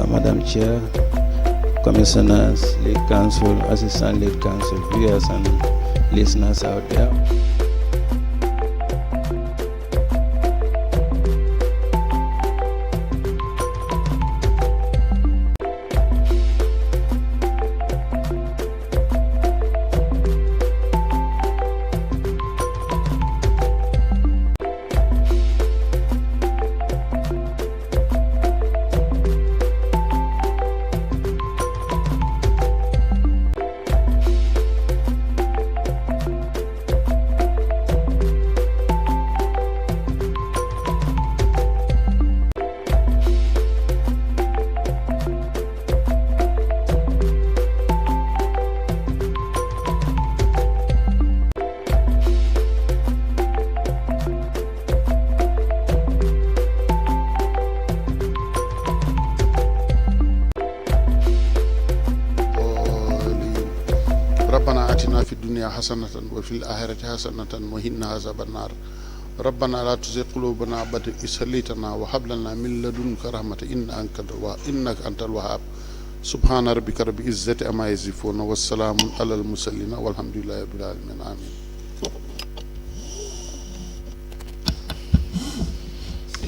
Madam Chair, Commissioners, Lead Counsel, Assistant Lead Counsel, viewers and listeners out there. ربنا آتنا في الدنيا حسنة وفي الآخرة حسنة وقنا عذاب النار ربنا لا تزغ قلوبنا بعد إذ هديتنا وهب لنا من لدنك رحمة إنك أنت الوهاب سبحان ربك رب العزة عما يصفون والسلام على المرسلين والحمد لله رب العالمين آمين.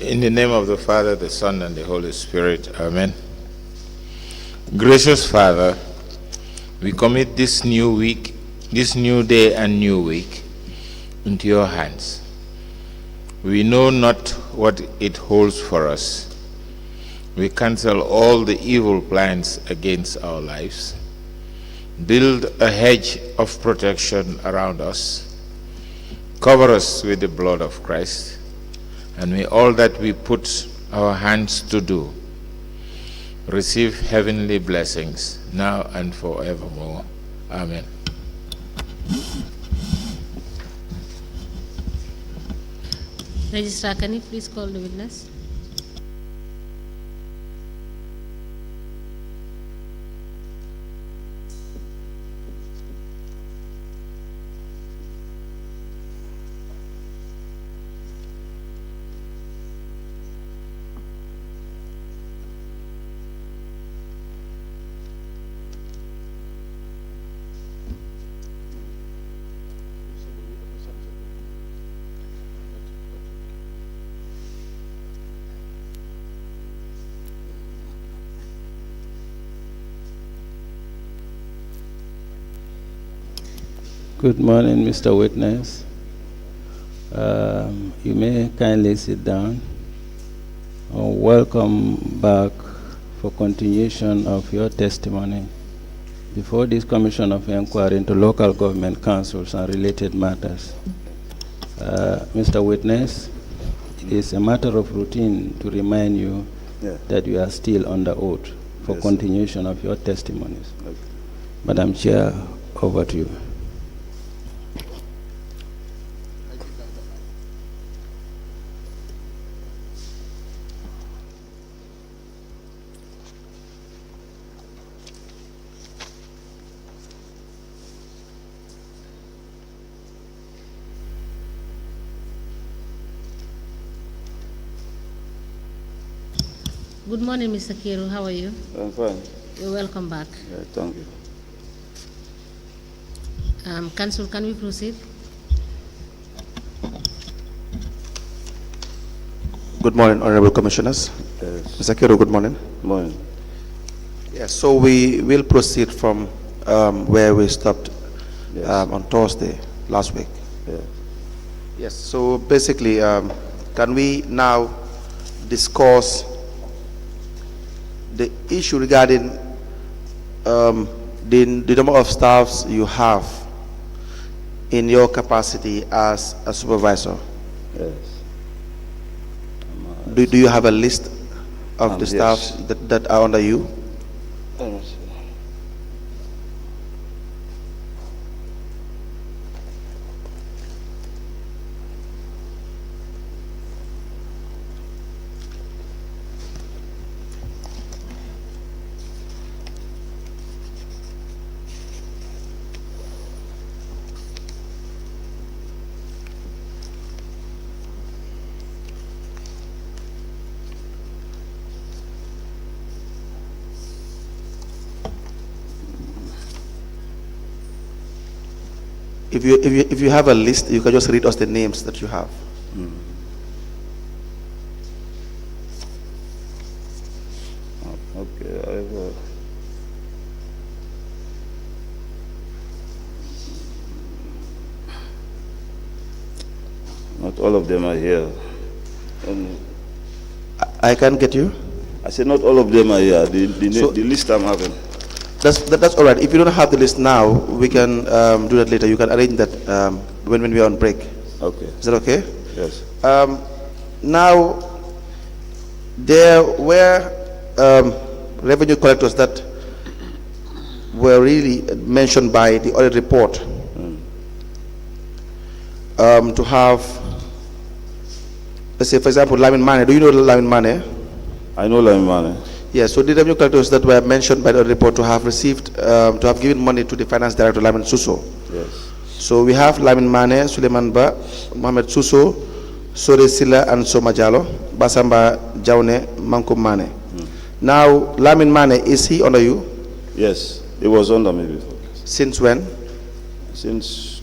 In the name of the Father, the Son, and the Holy Spirit. Amen. Gracious Father, we commit this new week, this new day and new week into your hands. We know not what it holds for us. We cancel all the evil plans against our lives. Build a hedge of protection around us. Cover us with the blood of Christ. And may all that we put our hands to do receive heavenly blessings now and forevermore. Amen. Registrar, can you please call the witness? Good morning, Mr. Witness. You may kindly sit down. Welcome back for continuation of your testimony before this Commission of Inquiry into Local Government Councils and related matters. Mr. Witness, it is a matter of routine to remind you that you are still under oath for continuation of your testimonies. Okay. Madam Chair, over to you. Good morning, Mr. Kiru. How are you? I'm fine. You're welcome back. Yeah, thank you. Council, can we proceed? Good morning, Honorable Commissioners. Yes. Mr. Kiru, good morning. Morning. Yes, so we will proceed from where we stopped on Thursday last week. Yeah. Yes, so basically, can we now discuss the issue regarding the number of staffs you have in your capacity as a supervisor? Yes. Do you have a list of the staff yes. that are under you? Let me see. If you have a list, you can just read us the names that you have. Okay, I have not all of them are here. I can get you. I said not all of them are here. So- The list I'm having. That's all right. If you don't have the list now, we can do that later. You can arrange that when we are on break. Okay. Is that okay? Yes. Now, there were revenue collectors that were really mentioned by the audit report to have, let's say, for example, Lamin Mane. Do you know Lamin Mane? I know Laimane. Yes, so the revenue collectors that were mentioned by the report to have received, to have given money to the finance director, Lamin Suso. Yes. So we have Lamin Mane, Suleiman Ba, Mohamed Suso, Sore Silla and Soma Jalo, Basamba Jaune, Mankum Mane. Now, Lamin Mane, is he under you? Yes. It was under me before. Since when? Since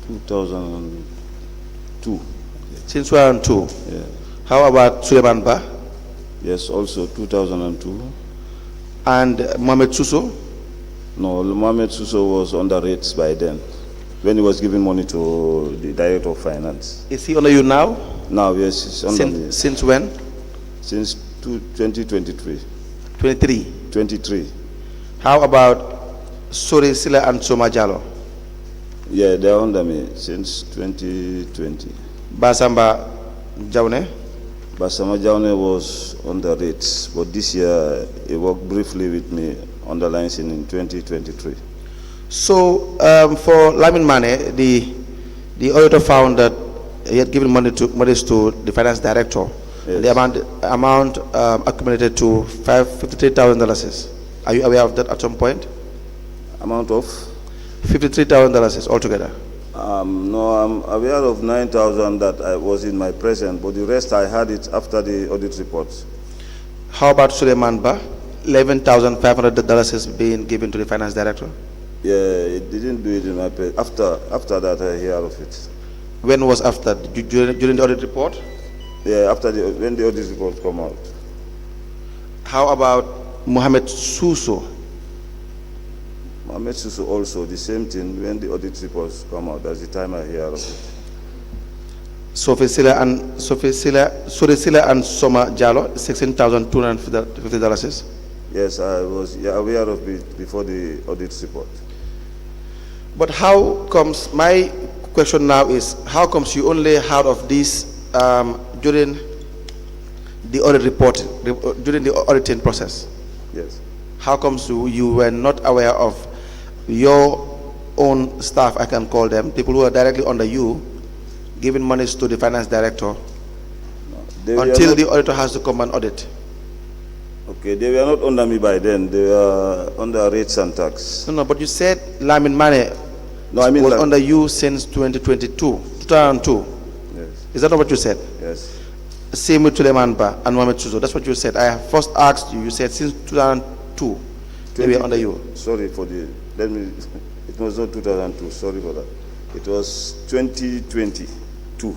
2002. Since 2002. Yeah. How about Suleiman Ba Yes, also 2002. and Mohamed Suso? No, Mohamed Suso was under rates by then, when he was giving money to the Director of Finance. Is he under you now? Now, yes, he's under me. Since when? Since 2023. 23. 23. How about Sore Silla and Soma Jalo? Yeah, they're under me since 2020. Basamba Jaune? Basama Jaune was on the rates, but this year he worked briefly with me on the lines in 2023. So for Lamin Mane, the auditor found that he had given monies to the finance director. Yes. The amount accumulated to $53,000. Are you aware of that at some point? Amount of? $53,000 altogether. No, I'm aware of 9,000 that I was in my present, but the rest I had it after the audit report. How about Suleiman Ba? $11,500 is being given to the finance director. Yeah, it didn't do it in my present. After that, I hear of it. When was after? During the audit report? Yeah, when the audit report come out. How about Mohamed Suso? Mohamed Suso also, the same thing, when the audit reports come out, that's the time I hear of it. Sore Silla and Soma Jalo, $16,250. Yes, I was aware of it before the audit report. But how comes, my question now is, how comes you only heard of this during the audit report, during the auditing process? Yes. How comes you were not aware of your own staff, I can call them, people who are directly under you, giving monies to the finance director until the auditor has to come and audit? Okay, they were not under me by then. They were under rates and tax. No, but you said Lamin Mane was under you since 2002. Yes. Is that not what you said? Yes. Same with Suleiman Ba and Mohamed Suso. That's what you said. I first asked you. You said since 2002 they were under you. Sorry for the. It was not 2002. Sorry for that. It was 2022.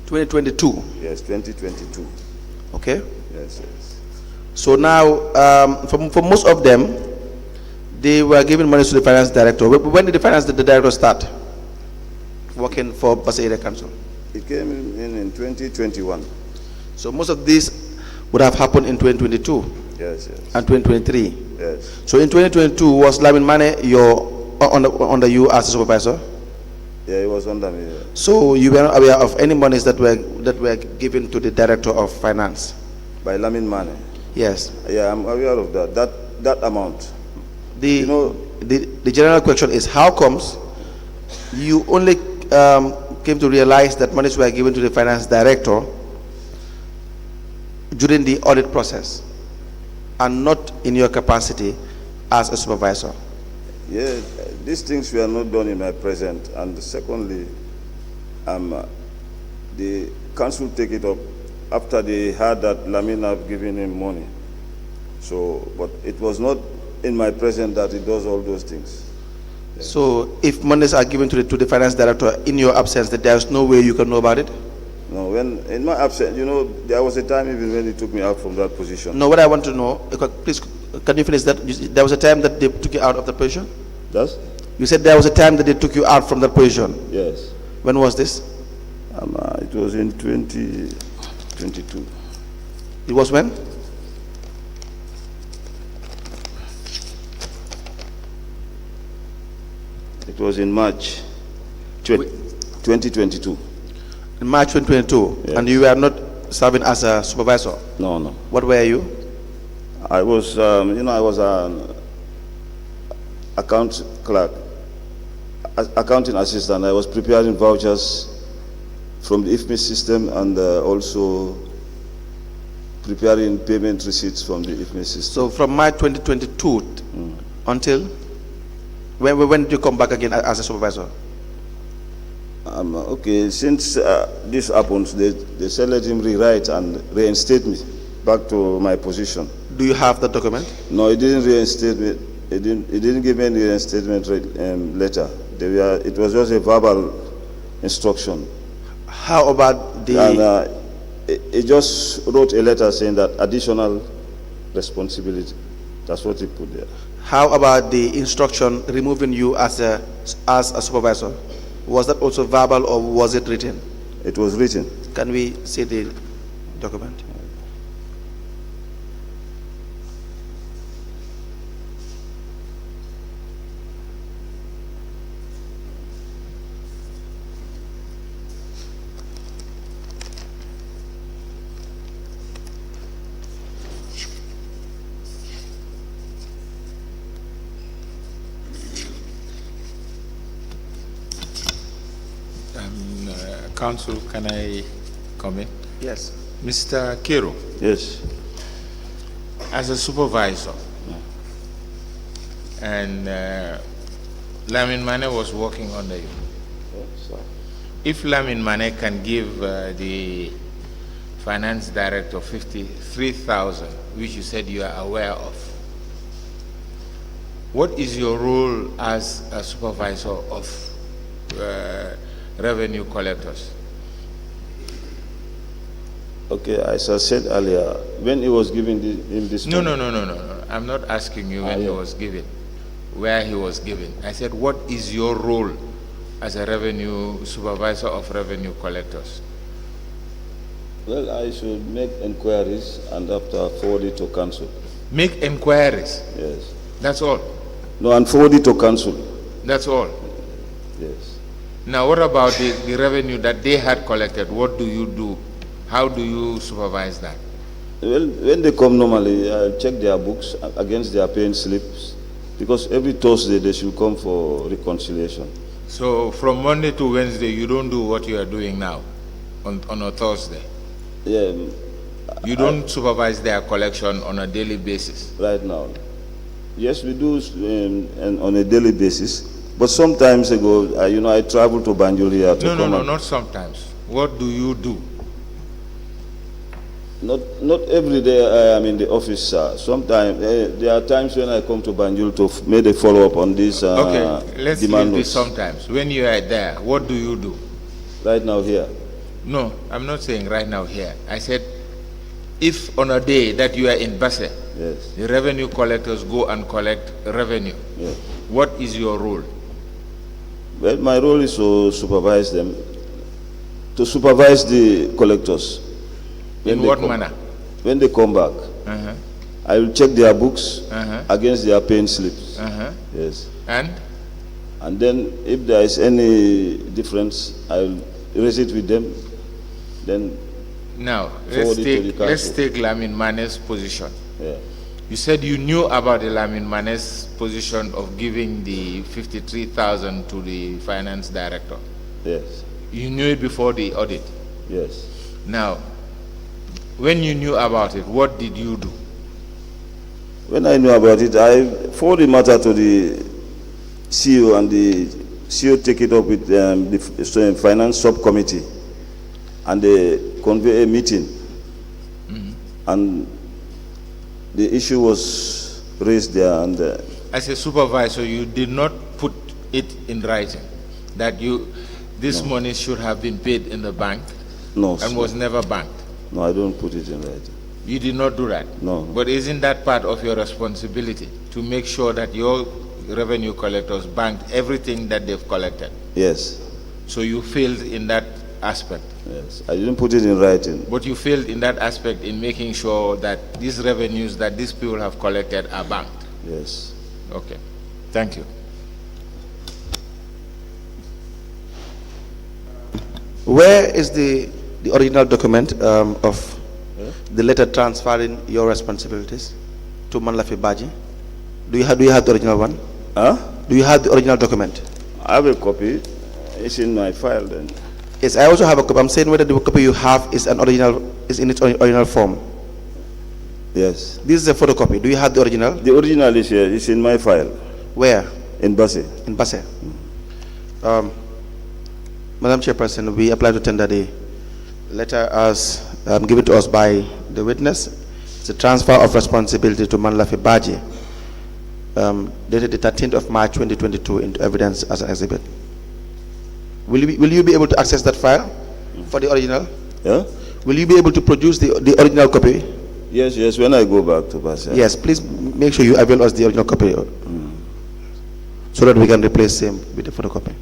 2022. Yes, 2022. Okay. Yes. So now, for most of them, they were giving money to the finance director. When did the director start working for Basa Area Council? It came in 2021. So most of these would have happened in 2022. Yes. And 2023. Yes. So in 2022, was Lamin Mane under you as a supervisor? Yeah, it was under me. Yeah. So you were not aware of any monies that were given to the director of finance? By Lamin Mane. Yes. Yeah, I'm aware of that. That amount. The general question is, how comes you only came to realize that monies were given to the finance director during the audit process and not in your capacity as a supervisor? Yeah, these things were not done in my present, and secondly, the council take it up after they heard that Lamin have given him money. So, but it was not in my present that he does all those things. So if monies are given to the finance director in your absence, that there is no way you can know about it? No, when in my absence, there was a time even when he took me out from that position. No, what I want to know, please, can you finish that? There was a time that they took you out of the position? That's? You said there was a time that they took you out from that position. Yes. When was this? It was in 2022. It was when? It was in March 2022. In March 2022, Yes. and you were not serving as a supervisor. No, no. What were you? I was, I was an account clerk, accounting assistant. I was preparing vouchers from the IFMIS system and also preparing payment receipts from the IFMIS system. So from March 2022 until when did you come back again as a supervisor? Okay, since this happens, they said let him rewrite and reinstate me back to my position. Do you have the document? No, he didn't reinstate me. He didn't give me any reinstatement letter. It was just a verbal instruction. How about the... And he just wrote a letter saying that additional responsibility. That's what he put there. How about the instruction removing you as a supervisor? Was that also verbal or was it written? It was written. Can we see the document? Council, can I come in? Yes. Mr. Kiro, Yes. as a supervisor, and Lamin Mane was working under you. If Lamin Mane can give the finance director 53,000, which you said you are aware of, what is your role as a supervisor of revenue collectors? Okay, as I said earlier, when he was giving him this... No. I'm not asking you when he was given, where he was given. I said, what is your role as a revenue supervisor of revenue collectors? Well, I should make inquiries and after forward it to council. Make inquiries. Yes. That's all. No, and forward it to council. That's all. Yes. Now, what about the revenue that they had collected? What do you do? How do you supervise that? Well, when they come normally, I check their books against their paying slips because every Thursday they should come for reconciliation. So from Monday to Wednesday, you don't do what you are doing now on a Thursday? Yeah. You don't supervise their collection on a daily basis? Right now. Yes, we do on a daily basis. But sometimes ago, I travel to Banjul here to No, not sometimes. What do you do? Not every day I am in the office, sir. Sometimes there are times when I come to Banjul to make a follow-up on this Okay, let's demand leave this notes. sometimes. When you are there, what do you do? Right now here. No, I'm not saying right now here. I said, if on a day that you are in Basse, Yes. the revenue collectors go and collect revenue, Yes. what is your role? Well, my role is to supervise them, to supervise the collectors. In what manner? When they come back, Uh-huh. I will check their books Uh-huh. against their paying slips. Uh-huh. Yes. And then if there is any difference, I will raise it with them. Then, now, Forward it to the let's council. take Lamin Mane's position. yeah. You said you knew about the Lamin Mane's position of giving the 53,000 to the finance director. Yes. You knew it before the audit. Yes. Now, when you knew about it, what did you do? When I knew about it, I forwarded the matter to the CEO, and the CEO take it up with the finance subcommittee, and they convene a meeting, and the issue was raised there. And As a supervisor, you did not put it in writing that this money should have been paid in the bank No, and was never banked? No, I don't put it in writing. You did not do that? No. But isn't that part of your responsibility to make sure that your revenue collectors banked everything that they've collected? Yes. So you failed in that aspect? Yes. I didn't put it in writing. But you failed in that aspect in making sure that these revenues that these people have collected are banked? Yes. Okay. Thank you. Where is the original document of the letter transferring your responsibilities to Manlafi Baji? Do you have the original one? Huh? Do you have the original document? I have a copy. It's in my file then. Yes, I also have a copy. I'm saying whether the copy you have is in its original form. Yes. This is a photocopy. Do you have the original? The original is here. It's in my file. Where? In Basse. In Basse. Madam Chairperson, we apply to tender the letter as given to us by the witness. It's a transfer of responsibility to Manlafi Baji, dated the 13th of March 2022 into evidence as an exhibit. Will you be able to access that file for the original? Yeah? Will you be able to produce the original copy? Yes, yes, when I go back to Basse. Yes, please make sure you avail us the original copy so that we can replace him with the photocopy.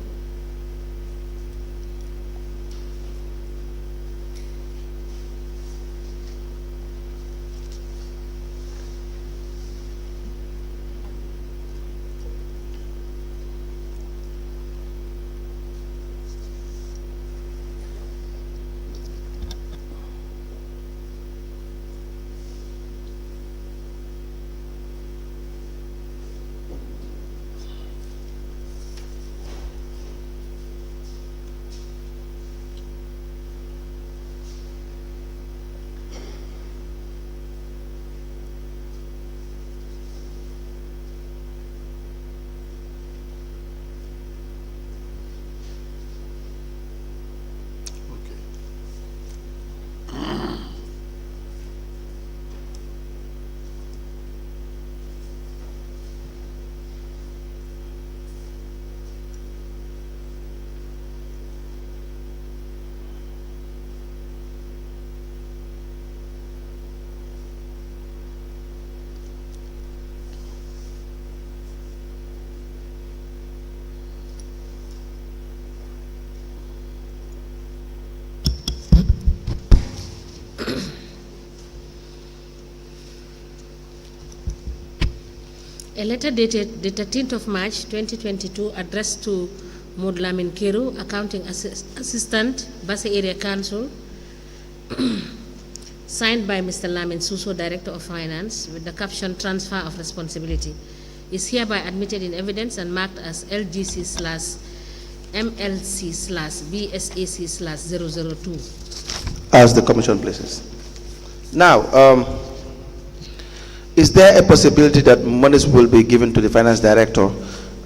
A letter dated the 13th of March 2022 addressed to Modlamin Keru, Accounting Assistant, Basse Area Council, signed by Mr. Lamin Suso, Director of Finance, with the caption Transfer of Responsibility, is hereby admitted in evidence and marked as LGC/MLC/BSAC/002. As the Commission places. Now, is there a possibility that monies will be given to the Finance Director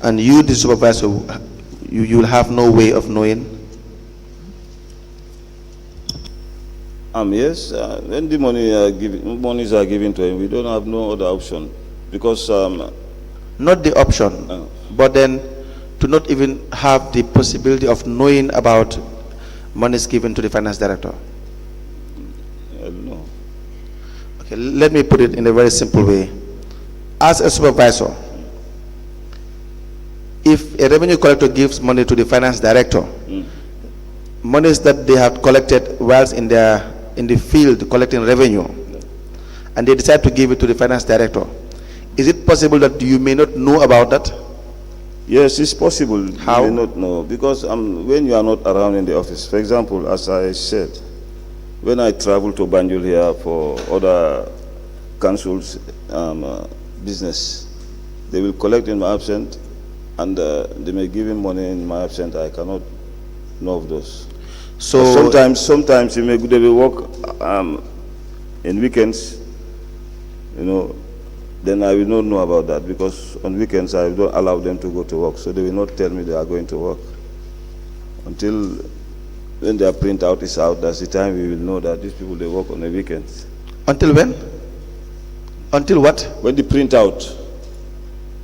and you, the Supervisor, you will have no way of knowing? Yes, when the monies are given to him, we don't have no other option because not the option, but then to not even have the possibility of knowing about monies given to the Finance Director. I don't know. Okay, let me put it in a very simple way. As a supervisor, if a revenue collector gives money to the Finance Director, monies that they have collected whilst in the field collecting revenue, and they decide to give it to the Finance Director, is it possible that you may not know about that? Yes, it's possible. How? You may not know because when you are not around in the office, for example, as I said, when I travel to Banjul here for other councils' business, they will collect in my absence, and they may give him money in my absence. I cannot know of those. So sometimes they will work in weekends, then I will not know about that because on weekends I don't allow them to go to work. So they will not tell me they are going to work until when their printout is out. That's the time we will know that these people, they work on the weekends. Until when? Until what? When they print out.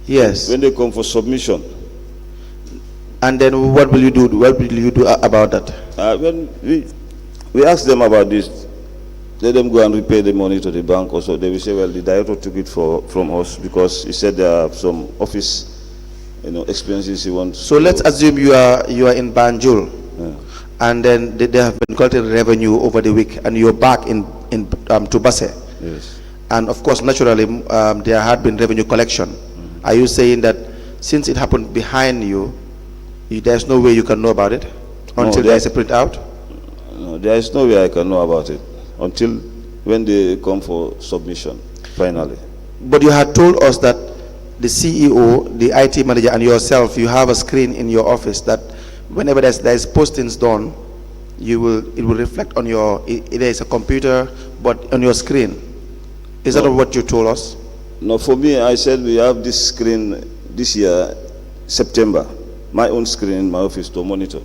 Yes. When they come for submission. And then what will you do? What will you do about that? When we asked them about this, let them go and repay the money to the bank also. They will say, well, the director took it from us because he said there are some office, expenses he wants. So let's assume you are in Banjul, and then they have been collecting revenue over the week, and you're back to Basse. Yes. And of course, naturally, there had been revenue collection. Are you saying that since it happened behind you, there's no way you can know about it until there is a printout? No, there is no way I can know about it until when they come for submission, finally. But you had told us that the CEO, the IT manager, and yourself, you have a screen in your office that whenever there is postings done, it will reflect on your, there is a computer, but on your screen. Is that what you told us? No, for me, I said we have this screen this year, September, my own screen in my office to monitor.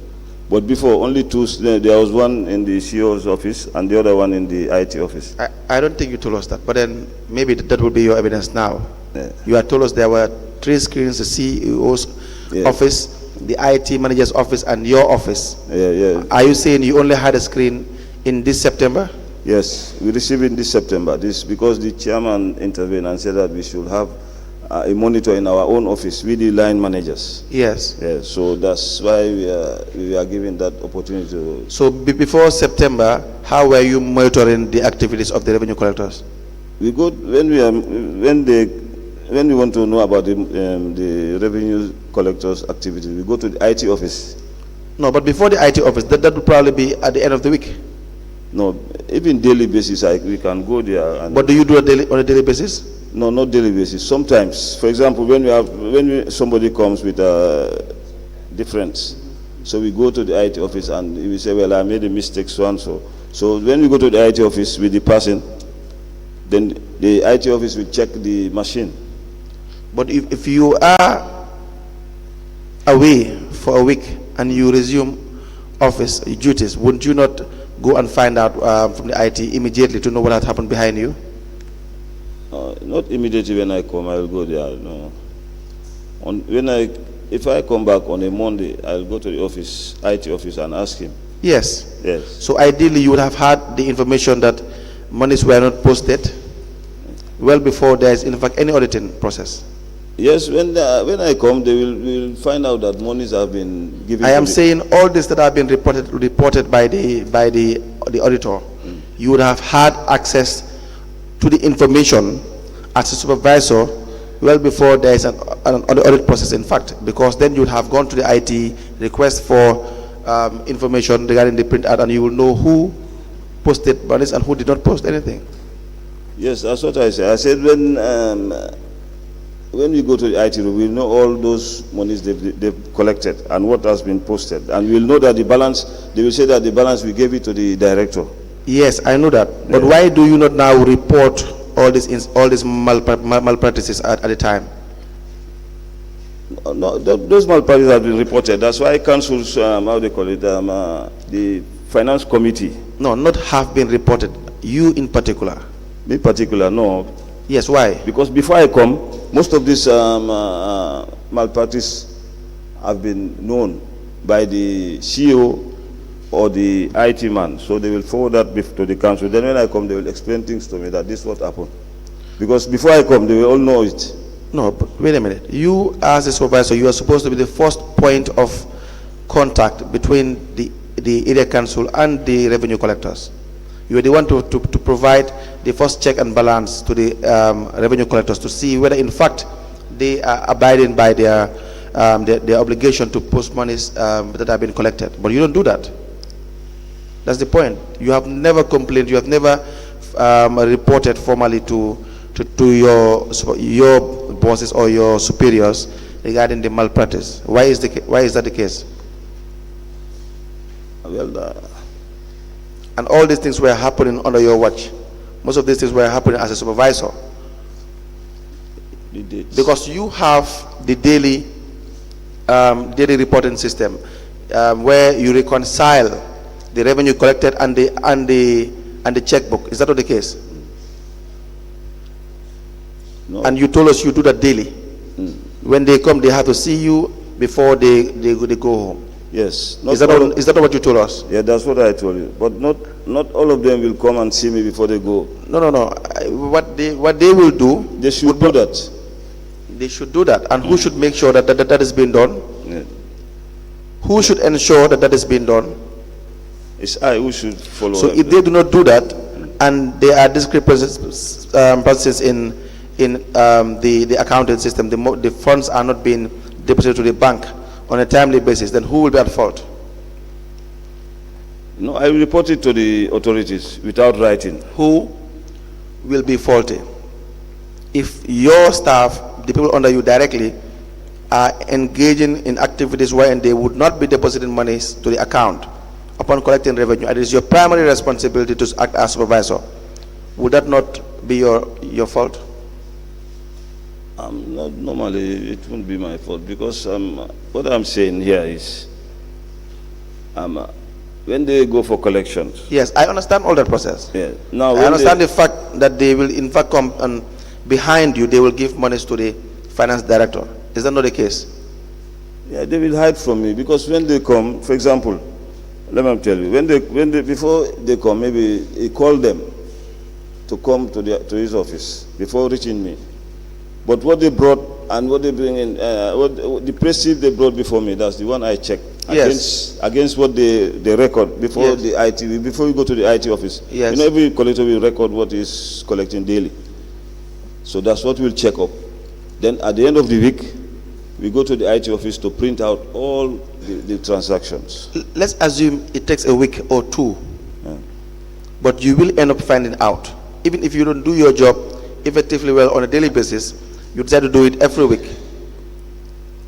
But before, only two, there was one in the CEO's office and the other one in the IT office. I don't think you told us that, but then maybe that will be your evidence now. Yeah. You had told us there were 3 screens, the CEO's office, the IT manager's office, and your office. Yeah. Are you saying you only had a screen in this September? Yes, we received in this September. This because the chairman intervened and said that we should have a monitor in our own office with the line managers. Yes. Yeah, so that's why we are given that opportunity to. So before September, how were you monitoring the activities of the revenue collectors? We go when we want to know about the revenue collectors' activities. We go to the IT office. No, but before the IT office, that would probably be at the end of the week. No, even daily basis, we can go there. And but do you do it on a daily basis? No, not daily basis. Sometimes, for example, when somebody comes with a difference, so we go to the IT office and we say, well, I made a mistake, so and so. So when we go to the IT office with the person, then the IT office will check the machine. But if you are away for a week and you resume office duties, wouldn't you not go and find out from the IT immediately to know what had happened behind you? Not immediately when I come, I will go there. No. If I come back on a Monday, I'll go to the office, IT office, and ask him. Yes. Yes. So ideally, you would have had the information that monies were not posted well before there is, in fact, any auditing process. Yes. When I come, they will find out that monies have been given. I am saying all this that have been reported by the auditor. You would have had access to the information as a supervisor well before there is an audit process, in fact, because then you would have gone to the IT, request for information regarding the printout, and you will know who posted monies and who did not post anything. Yes, that's what I said. I said when we go to the IT room, we'll know all those monies they've collected and what has been posted, and we'll know that the balance. They will say that the balance we gave it to the director. Yes, I know that. But why do you not now report all these malpractices at the time? No, those malpractices have been reported. That's why council's how they call it, the finance committee. No, not have been reported. You in particular. Me particular, no. Yes, why? Because before I come, most of these malpractices have been known by the CEO or the IT man, so they will forward that to the council. Then when I come, they will explain things to me that this is what happened. Because before I come, they will all know it. No, but wait a minute. You as a supervisor, you are supposed to be the first point of contact between the area council and the revenue collectors. You are the one to provide the first check and balance to the revenue collectors to see whether in fact they are abiding by their obligation to post monies that have been collected. But you don't do that. That's the point. You have never complained. You have never reported formally to your bosses or your superiors regarding the malpractice. Why is that the case? Well, and all these things were happening under your watch. Most of these things were happening as a supervisor. Because you have the daily reporting system where you reconcile the revenue collected and the checkbook. Is that not the case? No. And you told us you do that daily. When they come, they have to see you before they go home. Yes. Is that what you told us? Yeah, that's what I told you. But not all of them will come and see me before they go. No. What they will do? They should do that. They should do that. And who should make sure that is being done? Yeah. Who should ensure that is being done? It's I who should follow. So if they do not do that, and there are discrepancies processes in the accounting system, the funds are not being deposited to the bank on a timely basis, then who will be at fault? No, I will report it to the authorities without writing. Who will be faulty? If your staff, the people under you directly, are engaging in activities wherein they would not be depositing monies to the account upon collecting revenue, and it is your primary responsibility to act as supervisor, would that not be your fault? Not normally, it won't be my fault, because what I'm saying here is, when they go for collections. Yes, I understand all that process. Yeah. Now, I understand the fact that they will in fact come and behind you, they will give monies to the finance director. Is that not the case? Yeah, they will hide from me, because when they come, for example, let me tell you, before they come, maybe he called them to come to his office before reaching me. But what they brought and what they bring in, the receipt they brought before me, that's the one I checked. Yes. Against what they record before Yes. the IT, before you go to the IT office. Yes. You know, every collector will record what is collecting daily. So that's what we'll check up. Then at the end of the week, we go to the IT office to print out all the transactions. Let's assume it takes a week or two, Yeah. but you will end up finding out. Even if you don't do your job effectively well on a daily basis, you decide to do it every week.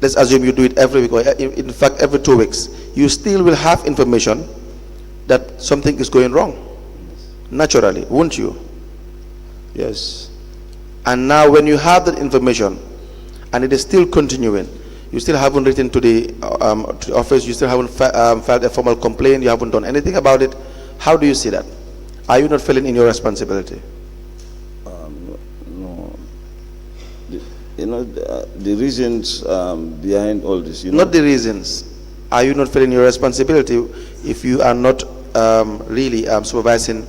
Let's assume you do it every week, or in fact every 2 weeks. You still will have information that something is going wrong. Naturally, won't you? Yes. And now when you have that information and it is still continuing, you still haven't written to the office, you still haven't filed a formal complaint, you haven't done anything about it, how do you see that? Are you not feeling in your responsibility? No. The reasons behind all this. Not the reasons. Are you not feeling your responsibility if you are not really supervising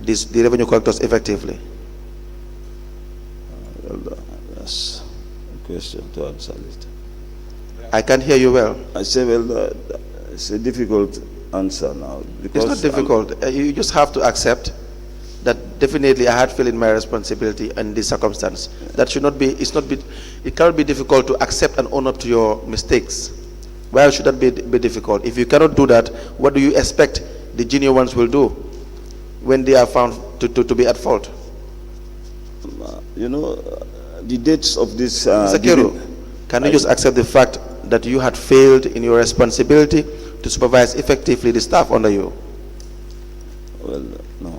the revenue collectors effectively? That's a question to answer later. I can't hear you well. I say, well, it's a difficult answer now. Because It's not difficult. You just have to accept that definitely I had feeling my responsibility in this circumstance. That should not be, it cannot be difficult to accept and own up to your mistakes. Why should that be difficult? If you cannot do that, what do you expect the junior ones will do when they are found to be at fault? The dates of this... Mr. Kero, can you just accept the fact that you had failed in your responsibility to supervise effectively the staff under you? Well, no.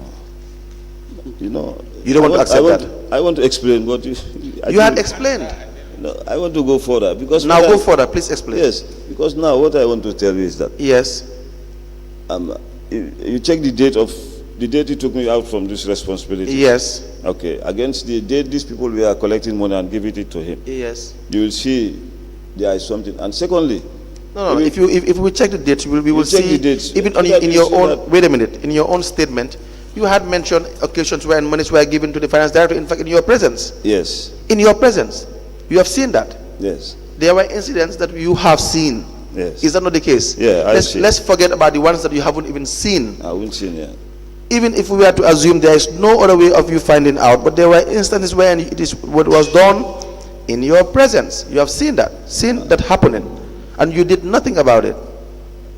You don't want to accept that? I want to explain what you... You had explained. No, I want to go further, because... Now go further, please explain. Yes, because now what I want to tell you is that... Yes. You check the date you took me out from this responsibility. Yes. Okay, against the date these people were collecting money and giving it to him. Yes. You will see there is something. And secondly... No. If we check the dates, we will check see, the dates. even in your own, wait a minute, in your own statement, you had mentioned occasions when monies were given to the finance director, in fact, in your presence. Yes. In your presence. You have seen that. Yes. There were incidents that you have seen. Yes. Is that not the case? Yeah, let's forget about the ones that you haven't even seen. I haven't seen, yeah. Even if we were to assume there is no other way of you finding out, but there were instances where it is what was done in your presence. You have seen that happening, and you did nothing about it.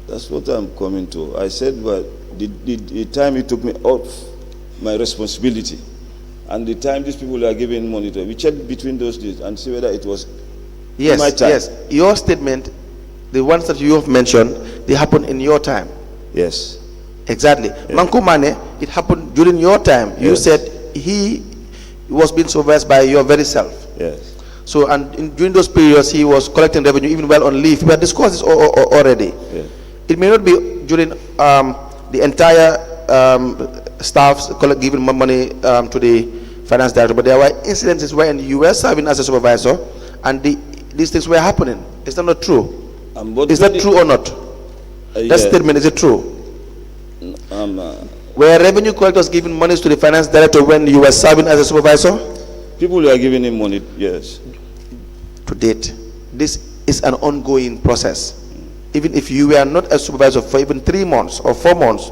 That's what I'm coming to. I said, well, the time it took me off my responsibility, and the time these people are giving money to, we checked between those days and see whether it was in my time. Yes. Your statement, the ones that you have mentioned, they happened in your time. Yes. Exactly. Yeah. Manku Mane, it happened during your time. You Yes. said he was being supervised by your very self. Yes. So, and during those periods, he was collecting revenue even while on leave. We had discussed this already. Yeah. It may not be during the entire staffs giving money to the finance director, but there were incidences when you were serving as a supervisor and these things were happening. Is that not true? But Is that true or not? That yeah. statement, is it true? Were revenue collectors giving money to the finance director when you were serving as a supervisor? People were giving him money, yes. To date, this is an ongoing process. Even if you were not a supervisor for even 3 months or 4 months,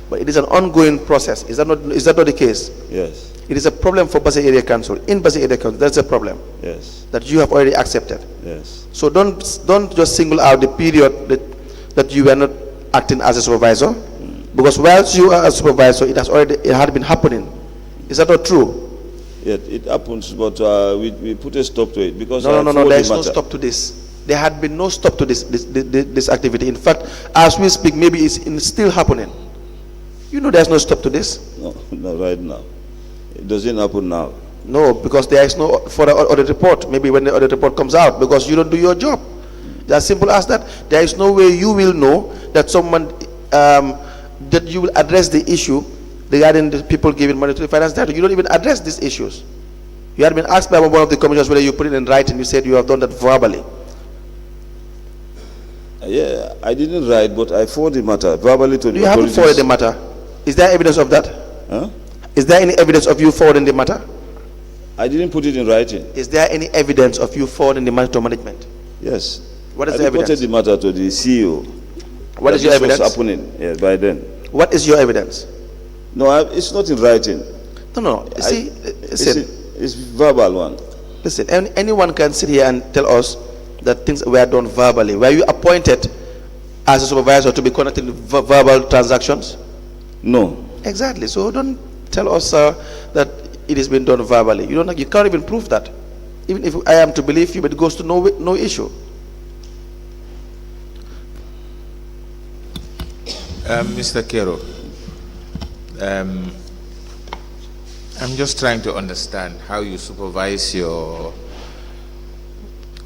but it is an ongoing process. Is that not the case? Yes. It is a problem for Basel Area Council. In Basel Area Council, that's a problem. Yes. That you have already accepted. Yes. So don't just single out the period that you were not acting as a supervisor, because whilst you are a supervisor, it had been happening. Is that not true? Yeah, it happens, but we put a stop to it because No. There is no stop to this. There had been no stop to this activity. In fact, as we speak, maybe it's still happening. You know, there's no stop to this. No, not right now. It doesn't happen now. No, because there is no further audit report. Maybe when the audit report comes out, because you don't do your job. It's as simple as that. There is no way you will know that someone that you will address the issue regarding the people giving money to the finance director. You don't even address these issues. You had been asked by one of the commissioners whether you put it in writing. You said you have done that verbally. Yeah, I didn't write, but I forwarded the matter verbally to the You haven't authorities. forwarded the matter. Is there evidence of that? Huh? Is there any evidence of you forwarding the matter? I didn't put it in writing. Is there any evidence of you forwarding the matter to management? Yes. What is I the evidence? reported the matter to the CEO. What is that your this was evidence? happening by then. What is your evidence? No, it's not in writing. No. You see, listen. It's verbal one. Listen, anyone can sit here and tell us that things were done verbally. Were you appointed as a supervisor to be conducting verbal transactions? No. Exactly. So don't tell us that it has been done verbally. You can't even prove that. Even if I am to believe you, but it goes to no issue. Mr. Kero, I'm just trying to understand how you supervise your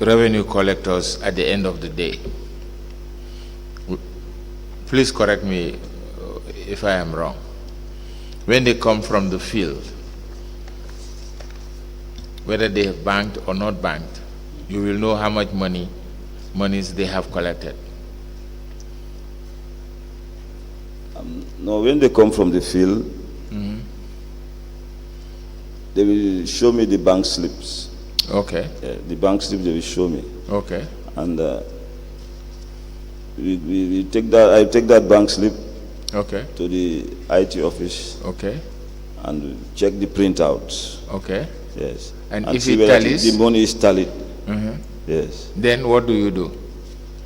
revenue collectors at the end of the day. Please correct me if I am wrong. When they come from the field, whether they have banked or not banked, you will know how much monies they have collected. No, when they come from the field, they will show me the bank slips. Okay. The bank slips they will show me. Okay. And we take that. I take that bank slip. Okay. To the IT office. Okay. And check the printouts. Okay. Yes. And if see it whether tallies? the money is tallied. Yes. Then what do you do?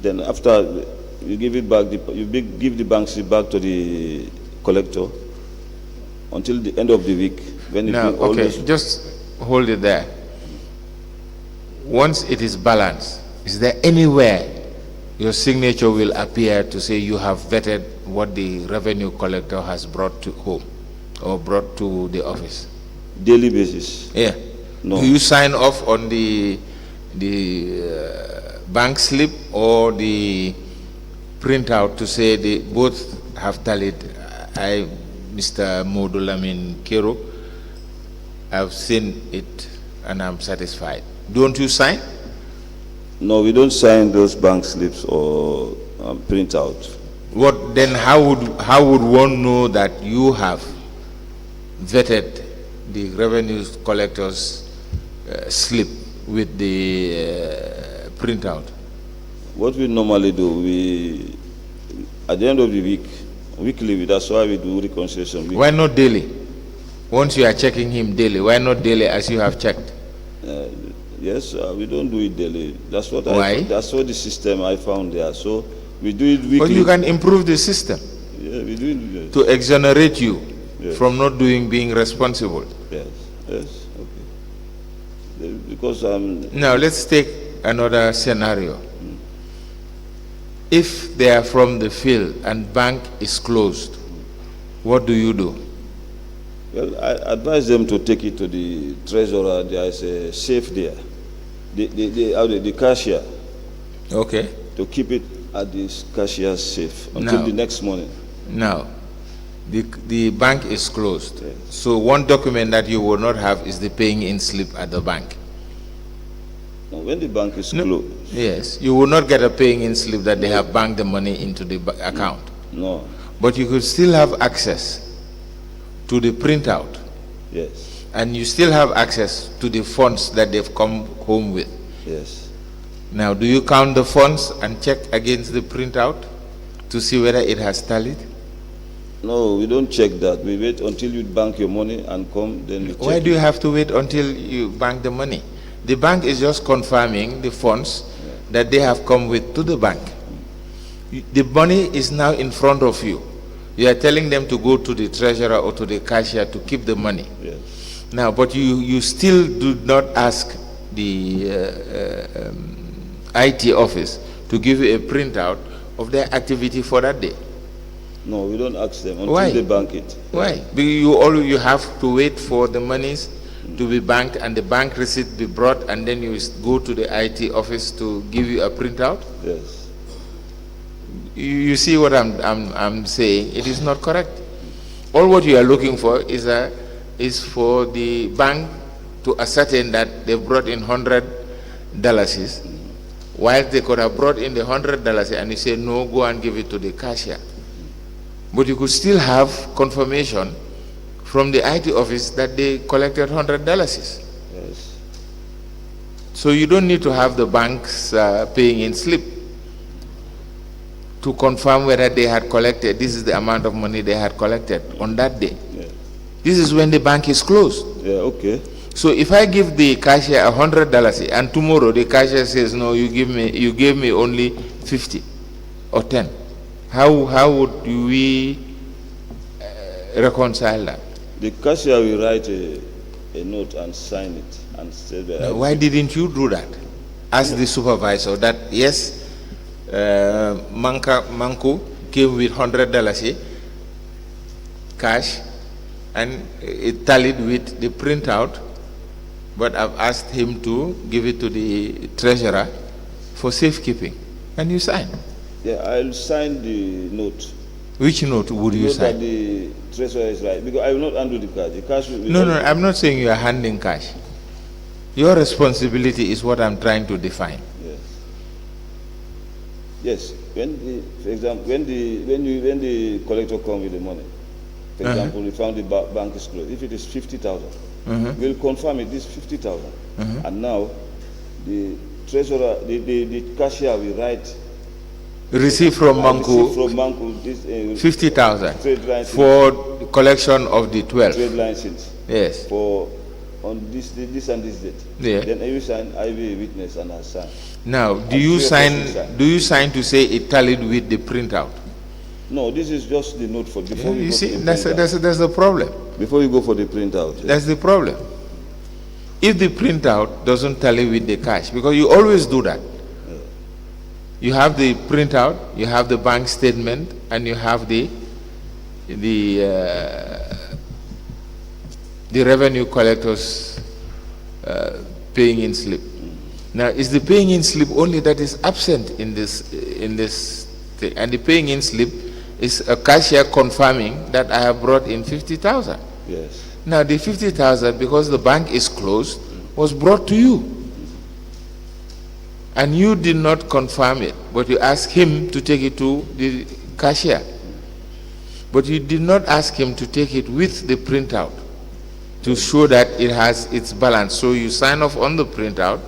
Then after you give it back, give the bank slip back to the collector until the end of the week. When Now, okay, just hold it there. Once it is balanced, is there anywhere your signature will appear to say you have vetted what the revenue collector has brought to home or brought to the office? Daily basis. Yeah. No. Do you sign off on the bank slip or the printout to say they both have tallied? I, Mr. Modulamin Kero, I've seen it and I'm satisfied. Don't you sign? No, we don't sign those bank slips or printouts. What then? How would one know that you have vetted the revenue collector's slip with the printout? What we normally do, at the end of the week, weekly, that's why we do reconciliation weekly. Why not daily? Once you are checking him daily, why not daily as you have checked? Yes, we don't do it daily. That's what Why? That's what the system I found there. So we do it weekly. But you can improve the system. Yeah, we do it. Yes. To exonerate you Yes. from not being responsible. Yes, yes, okay. Because Now let's take another scenario. If they are from the field and bank is closed, what do you do? Well, I advise them to take it to the treasurer. There is a safe there. The cashier. Okay. To keep it at the cashier's safe until Now, the next morning. Now, the bank is closed. Yes. So one document that you will not have is the paying in slip at the bank. Now, when the bank is No, closed. Yes, you will not get a paying in slip that they have banked the money into the account. No. But you could still have access to the printout. Yes. And you still have access to the funds that they've come home with. Yes. Now, do you count the funds and check against the printout to see whether it has tallied? No, we don't check that. We wait until you bank your money and come, then we check. Why do you have to wait until you bank the money? The bank is just confirming the funds that they have come with to the bank. The money is now in front of you. You are telling them to go to the treasurer or to the cashier to keep the money. Yes. Now, but you still do not ask the IT office to give you a printout of their activity for that day. No, we don't ask them until Why? they bank it. Why? Because you have to wait for the monies to be banked and the bank receipt be brought, and then you go to the IT office to give you a printout. Yes. You see what I'm saying? It is not correct. All what you are looking for is for the bank to ascertain that they brought in $100, while they could have brought in the $100 and you say no, go and give it to the cashier. But you could still have confirmation from the IT office that they collected $100. Yes. So you don't need to have the banks paying in slip to confirm whether they had collected. This is the amount of money they had collected on that day. Yeah. This is when the bank is closed. Yeah, okay. So if I give the cashier $100 and tomorrow the cashier says no, you gave me only 50 or 10, how would we reconcile that? The cashier will write a note and sign it and say that. Now, why didn't you do that? Ask the supervisor that yes, Manku came with $100 cash and it tallied with the printout, but I've asked him to give it to the treasurer for safekeeping, and you sign. Yeah, I'll sign the note. Which note would you Note that sign? the treasurer is right, because I will not undo the cash. The cash will be No, I'm not saying you are handing cash. Your responsibility is what I'm trying to define. Yes. Yes. For example, when the collector comes with the money, for example, we found the bank is closed. If it is 50,000, we'll confirm it is 50,000, and now the treasurer, the cashier will write. Receive from Manku From Manku, this 50,000 trade license, for the collection of the 12. trade license Yes. for on this and this date. Yeah. Then I will sign. I will be a witness and I sign. Now, do And you 3 sign? persons sign. Do you sign to say it tallied with the printout? No, this is just the note for before You go see, to the that's printout. the problem. Before you go for the printout. That's the problem. If the printout doesn't tally with the cash, because you always do that. You have the printout, you have the bank statement, and you have the revenue collectors paying in slip. Now, is the paying in slip only that is absent in this thing? And the paying in slip is a cashier confirming that I have brought in 50,000. Yes. Now, the 50,000, because the bank is closed, was brought to you. And you did not confirm it, but you asked him to take it to the cashier. But you did not ask him to take it with the printout to show that it has its balance. So you sign off on the printout,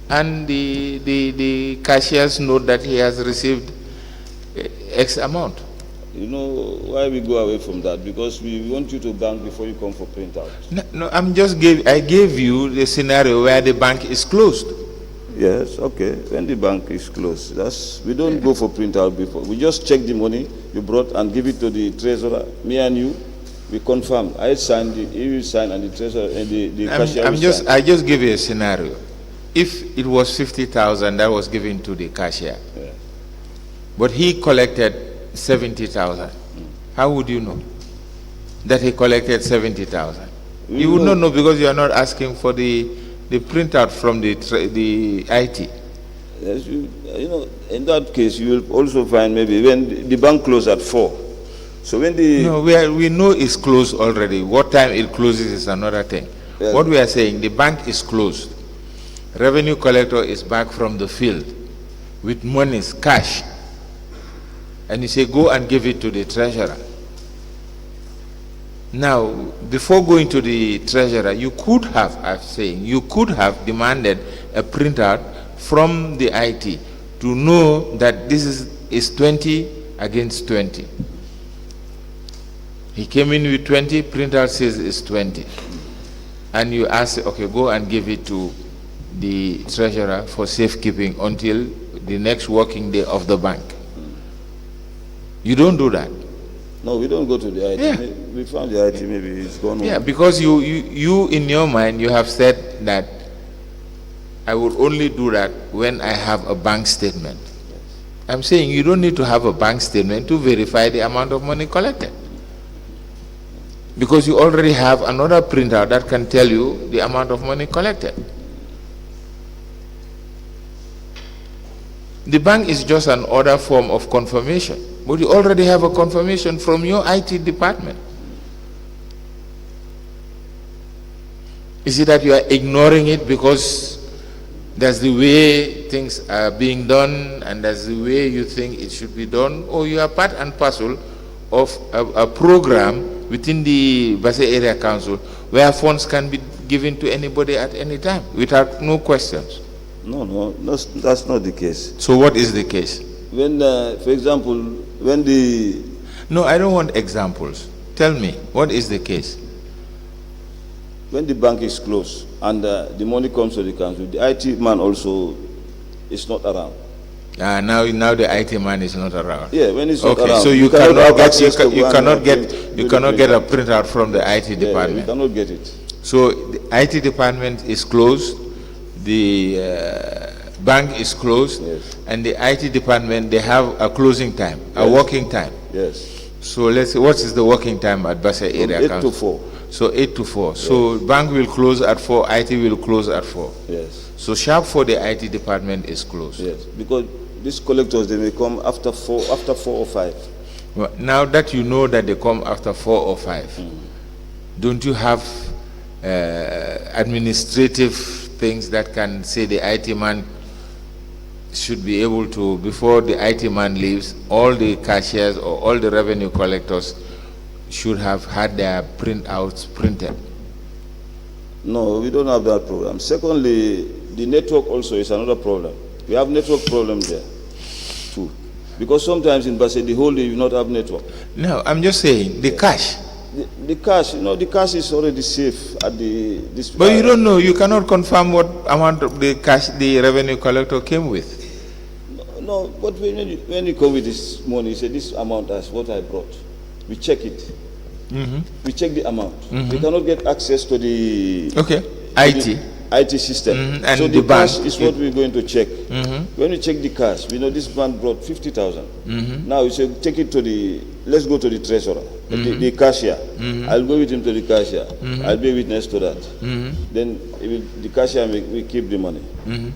and the cashier's note that he has received X amount. You know why we go away from that? Because we want you to bank before you come for printout. No, I gave you the scenario where the bank is closed. Yes, okay. When the bank is closed, we don't go for printout before. We just check the money you brought and give it to the treasurer. Me and you, we confirm. I sign, he will sign, and the treasurer and the cashier will sign. I just give you a scenario. If it was 50,000 that was given to the cashier, Yeah. but he collected 70,000, how would you know that he collected 70,000? You would not know, because you are not asking for the printout from the IT. Yes, you know, in that case, you will also find maybe when the bank closed at 4. So when No, we know it's closed already. What time it closes is another thing. Yeah. What we are saying, the bank is closed. revenue collector is back from the field with monies, cash, and you say, go and give it to the treasurer. Now, before going to the treasurer, you could have, I'm saying, you could have demanded a printout from the IT to know that this is 20 against 20. He came in with 20, printout says it's 20. And you ask, okay, go and give it to the treasurer for safekeeping until the next working day of the bank. You don't do that. No, we don't go to the IT. Yeah. We found the IT, maybe it's gone. Yeah, because you in your mind, you have said that I will only do that when I have a bank statement. I'm saying you don't need to have a bank statement to verify the amount of money collected. Because you already have another printout that can tell you the amount of money collected. The bank is just an other form of confirmation, but you already have a confirmation from your IT department. Is it that you are ignoring it because that's the way things are being done and that's the way you think it should be done, or you are part and parcel of a program within the Basse Area Council where funds can be given to anybody at any time without no questions? No, that's not the case. So what is the case? When, for example, when the... No, I don't want examples. Tell me, what is the case? When the bank is closed and the money comes to the council, the IT man also is not around. Now the IT man is not around. Yeah, when it's not okay, around. so you cannot get a printout from the IT department. Yeah, you cannot get it. So the IT department is closed, the bank is closed, yes, and the IT department, they have a closing time, a yes, working time. Yes. So let's see, what is the working time at Basse Area From 8 Council? to 4. So 8 to 4. Yes. So bank will close at 4, IT will close at 4. Yes. So sharp for the IT department is closed. Yes, because these collectors, they may come after 4 or 5. Well, now that you know that they come after 4 or 5, don't you have administrative things that can say the IT man should be able to, before the IT man leaves, all the cashiers or all the revenue collectors should have had their printouts printed? No, we don't have that program. Secondly, the network also is another problem. We have network problem there too. Because sometimes in Basse, the whole day you not have network. No, I'm just saying, the cash. The cash, the cash is already safe at this. But you don't know, you cannot confirm what amount of the cash the revenue collector came with. No, but when you come with this money, you say this amount as what I brought. We check it. We check the amount. We cannot get access to the IT system. And so the cash bank is what we're going to check. When we check the cash, we know this man brought 50,000. Now we say take it to let's go to the treasurer, the cashier. I'll go with him to the cashier. I'll be a witness to that. Then the cashier will keep the money.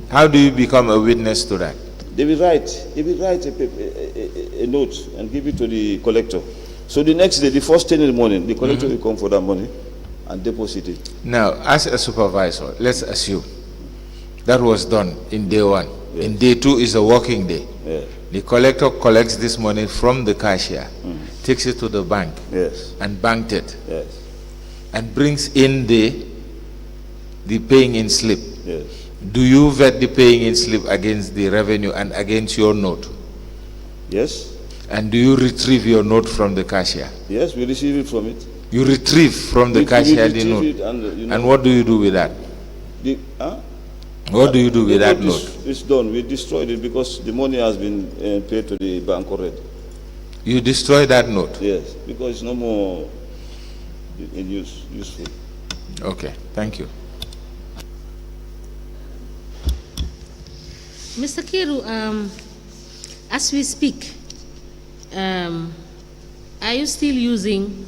How do you become a witness to that? He will write a note and give it to the collector. So the next day, the first thing in the morning, the collector will come for that money and deposit it. Now, as a supervisor, let's assume that was done in day 1. Yes. In day 2 is a working day. Yes. The collector collects this money from the cashier, takes it to the bank, yes, and banked it, yes, and brings in the paying in slip. yes. Do you vet the paying in slip against the revenue and against your note? Yes. And do you retrieve your note from the cashier? Yes, we receive it from it. You retrieve from the cashier the note. And what do you do with that? What do you do with that note? It's done. We destroyed it because the money has been paid to the bank already. You destroy that note? Yes, because it's no more useful. Okay, thank you. Mr. Kiru, as we speak, are you still using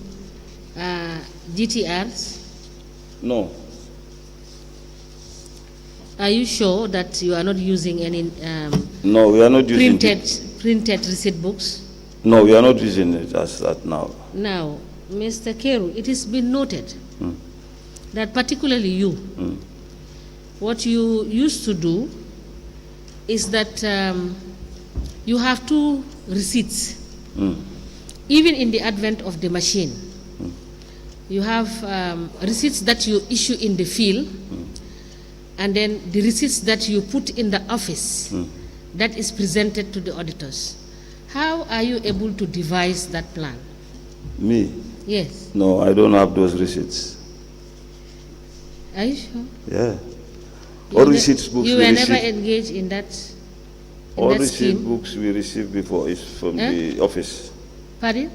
GTRs? No. Are you sure that you are not using any no, we are not using printed receipt books? No, we are not using it as that now. Now, Mr. Kiru, it has been noted that particularly you, what you used to do is that you have two receipts. Even in the advent of the machine, you have receipts that you issue in the field, and then the receipts that you put in the office that is presented to the auditors. How are you able to devise that plan? Me? Yes. No, I don't have those receipts. Are you sure? Yeah. All receipts books You we were never receive. engaged in that. All that receipt scheme? books we received before is from the office. Pardon?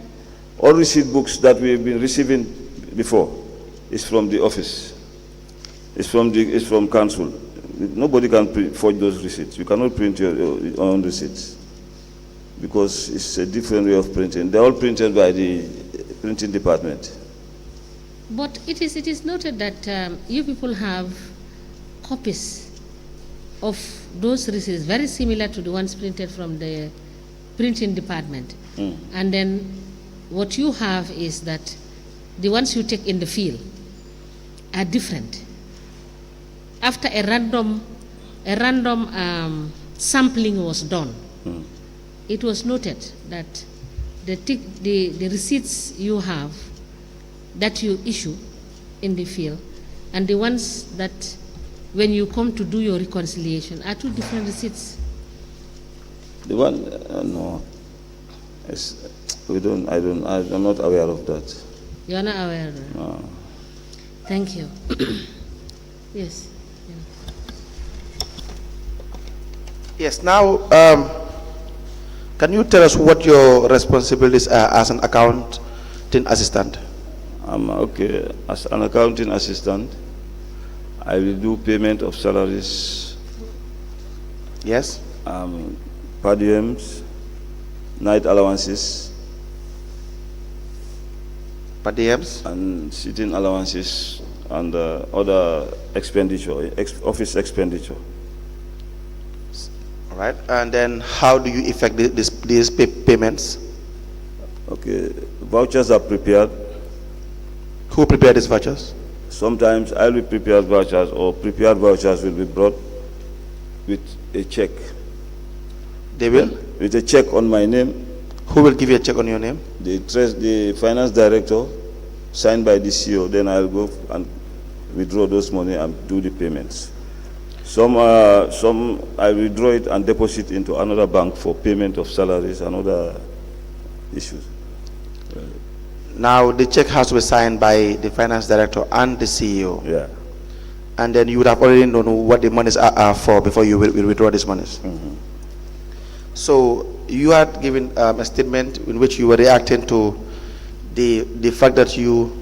All receipt books that we've been receiving before is from the office. It's from council. Nobody can forge those receipts. You cannot print your own receipts because it's a different way of printing. They're all printed by the printing department. But it is noted that you people have copies of those receipts very similar to the ones printed from the printing department. And then what you have is that the ones you take in the field are different. After a random sampling was done, it was noted that the receipts you have that you issue in the field and the ones that when you come to do your reconciliation are two different receipts. The one, no, I'm not aware of that. You are not aware of that? No. Thank you. Yes. Yes, now, can you tell us what your responsibilities are as an accounting assistant? Okay, as an accounting assistant, I will do payment of salaries, Yes? per diems, night allowances, Per diems? and sitting allowances, and other expenditure, office expenditure. All right. And then how do you effect these payments? Okay, vouchers are prepared. Who prepared these vouchers? Sometimes I will prepare vouchers, or prepared vouchers will be brought with a check. They will? With a check on my name. Who will give you a check on your name? The finance director, signed by the CEO. Then I'll go and withdraw those money and do the payments. Some I withdraw it and deposit into another bank for payment of salaries and other issues. Now, the check has to be signed by the finance director and the CEO. Yeah. And then you would have already known what the monies are for before you will withdraw these monies. So you had given a statement in which you were reacting to the fact that you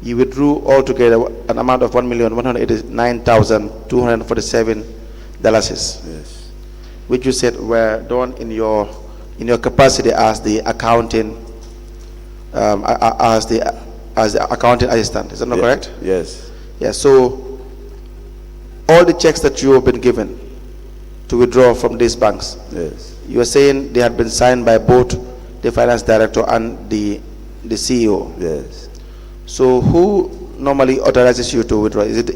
withdrew altogether an amount of $1,189,247, Yes. which you said were done in your capacity as the accounting as the accounting assistant. Is that not correct? Yes. Yes. So all the checks that you have been given to withdraw from these banks, Yes. you are saying they had been signed by both the finance director and the CEO. Yes. So who normally authorizes you to withdraw? Is it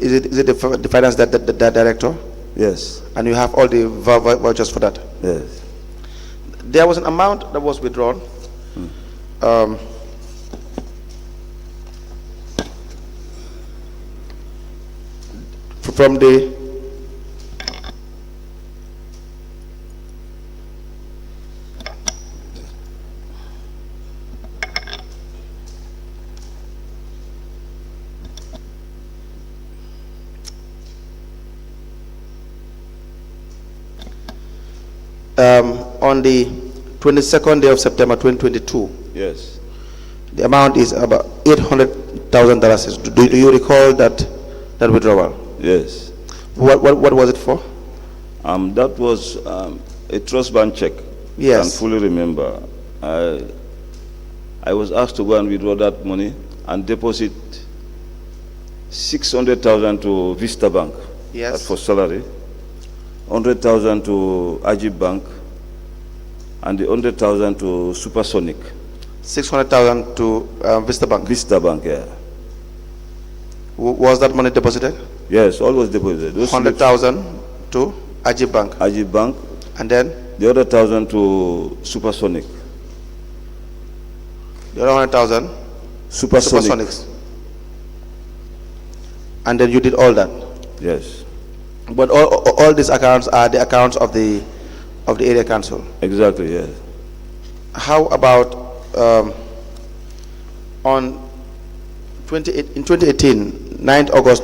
the finance director? Yes. And you have all the vouchers for that? Yes. There was an amount that was withdrawn. From the on the 22nd day of September 2022, Yes. the amount is about $800,000. Do you recall that withdrawal? Yes. What was it for? That was a trust bank check. Yes. I can fully remember. I was asked to go and withdraw that money and deposit 600,000 to Vista Bank. Yes. That's for salary. 100,000 to Ajib Bank, and the 100,000 to Supersonic. 600,000 to Vista Bank. Vista Bank, yeah. Was that money deposited? Yes, all was deposited. Those 100,000 to Ajib Bank. Ajib Bank, And then the other 1,000 to Supersonic. the other 100,000 Supersonic. Supersonics. And then you did all that. Yes, But all these accounts are the accounts of the area council. exactly, yes. How about in 2018, 9th August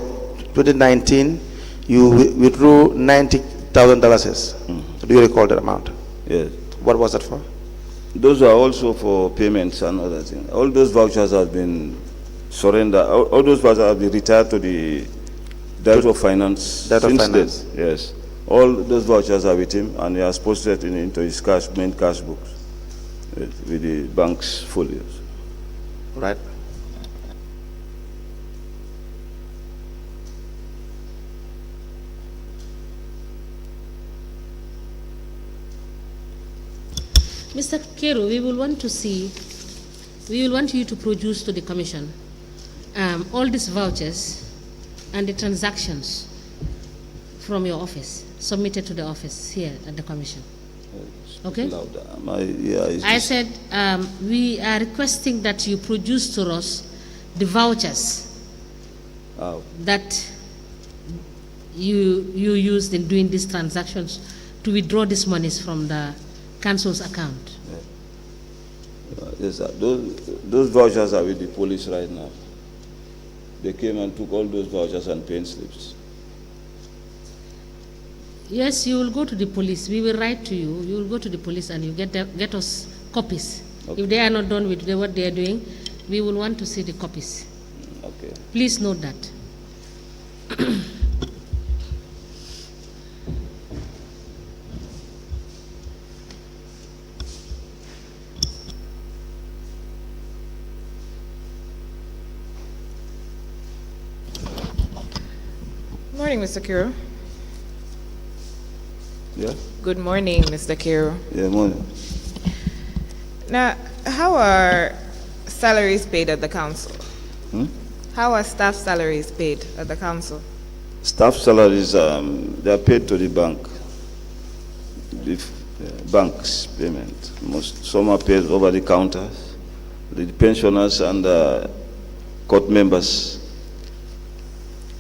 2019, you withdrew $90,000. Do you recall that amount? Yes. What was that for? Those are also for payments and other things. All those vouchers have been surrendered. All those vouchers have been retired to the Director of Finance. Director of since Finance. then. Yes. All those vouchers are with him, and he has posted into his main cash books with the bank's folios. Right. Mr. Kero, we will want you to produce to the Commission all these vouchers and the transactions from your office, submitted to the office here at the Commission. Okay? I said we are requesting that you produce to us the vouchers that you used in doing these transactions to withdraw these monies from the council's account. Yes, sir. Those vouchers are with the police right now. They came and took all those vouchers and paying slips. Yes, you will go to the police. We will write to you. You will go to the police and you get us copies. Okay. If they are not done with what they are doing, we will want to see the copies. Okay. Please note that. Morning, Mr. Kiro. Yeah? Good morning, Mr. Kiro. Yeah, morning. Now, how are salaries paid at the council? How are staff salaries paid at the council? Staff salaries, they are paid to the bank. The bank's payment. Some are paid over the counters. The pensioners and court members.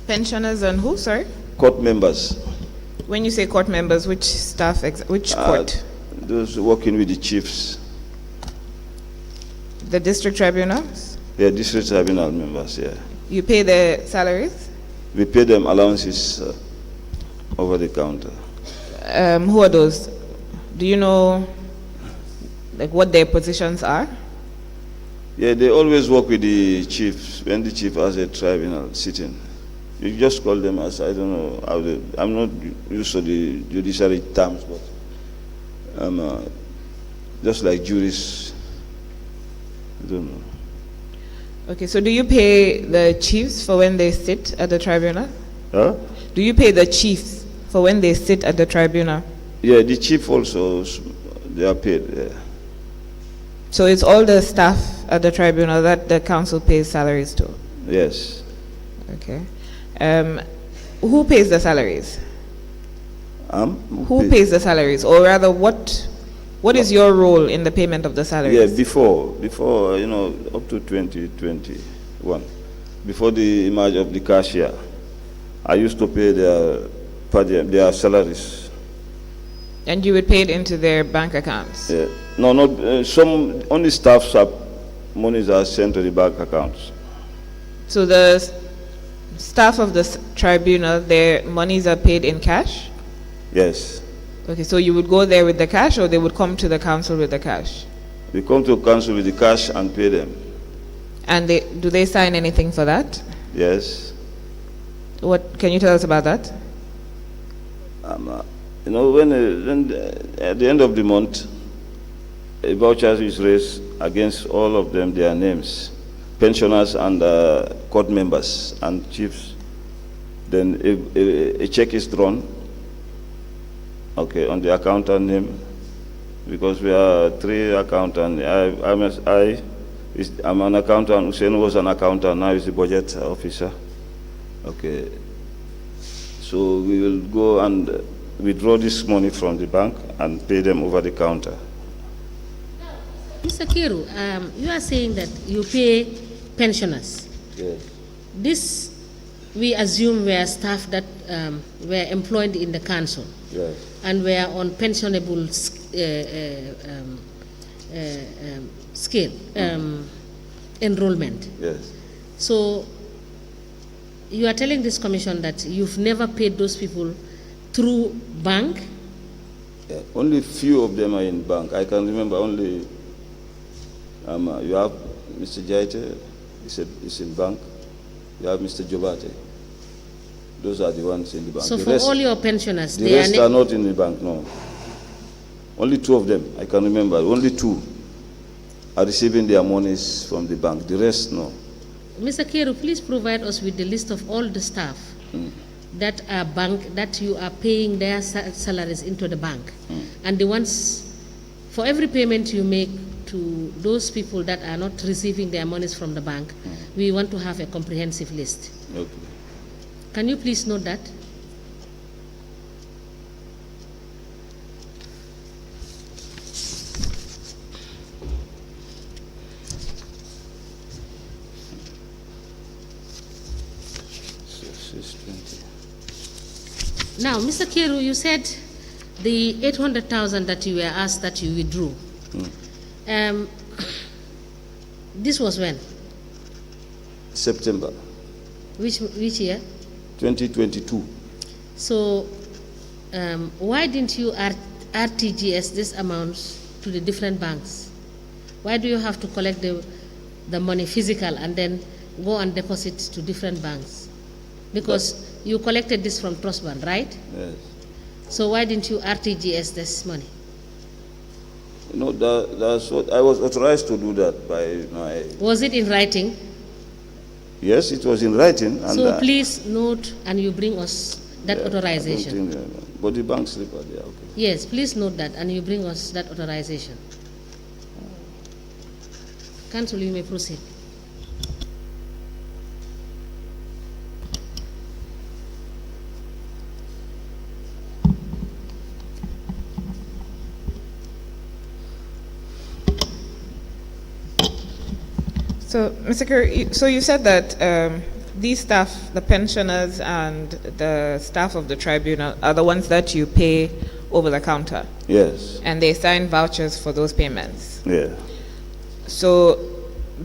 Pensioners and who, sorry? Court members. When you say court members, which staff, which court? Those working with the chiefs. The district tribunals? They are district tribunal members, yeah. You pay their salaries? We pay them allowances over the counter. Who are those? Do you know like what their positions are? Yeah, they always work with the chiefs when the chief has a tribunal sitting. You just call them as, I don't know how they, I'm not used to the judiciary terms, but I'm just like jurists. I don't know. Okay, so do you pay the chiefs for when they sit at the tribunal? Huh? Do you pay the chiefs for when they sit at the tribunal? Yeah, the chief also, they are paid, yeah. So it's all the staff at the tribunal that the council pays salaries to? Yes. Okay. Who pays the salaries? Who pays the salaries? Or rather, what is your role in the payment of the salaries? Yeah, before, you know, up to 2021, before the emerge of the cashier, I used to pay their salaries. And you would pay it into their bank accounts? Yeah. No, not some, only staff's monies are sent to the bank accounts. So the staff of the tribunal, their monies are paid in cash? Yes. Okay, so you would go there with the cash, or they would come to the council with the cash? We come to council with the cash and pay them. And do they sign anything for that? Yes. What can you tell us about that? You know, when at the end of the month, a voucher is raised against all of them, their names, pensioners and court members and chiefs. Then a check is drawn, okay, on the accountant name, because we are three accountants. I'm an accountant. Hussein was an accountant. Now he's the budget officer. Okay, we will go and withdraw this money from the bank and pay them over the counter. Mr. Kiru, you are saying that you pay pensioners. Yes. This, we assume, were staff that were employed in the council. Yes. And were on pensionable scale, enrollment. Yes. So you are telling this commission that you've never paid those people through bank? Yeah, only few of them are in bank. I can remember only, you have Mr. Jaite, he's in bank. You have Mr. Jobate. Those are the ones in the bank. So the for rest, all your pensioners, the they rest are not in the bank, no. Only two of them, I can remember. Only two are receiving their monies from the bank. The rest, no. Mr. Kiru, please provide us with the list of all the staff that are that you are paying their salaries into the bank. And the ones, for every payment you make to those people that are not receiving their monies from the bank, we want to have a comprehensive list. Okay. Can you please note that? Now, Mr. Kiru, you said the 800,000 that you were asked that you withdrew. This was when? September Which year? 2022. So, why didn't you RTGS this amounts to the different banks? Why do you have to collect the money physical and then go and deposit to different banks? Because you collected this from Trust Fund, right? Yes. So why didn't you RTGS this money? You know, that's what I was authorized to do that by my. Was it in writing? Yes, it was in writing. And so please note and you bring us that yeah, authorization. I don't think, but the bank slip are there, okay. Yes, please note that and you bring us that authorization. Council, you may proceed. So, Mr. Kerr, so you said that these staff, the pensioners and the staff of the tribunal, are the ones that you pay over the counter? Yes. And they sign vouchers for those payments? Yeah. So,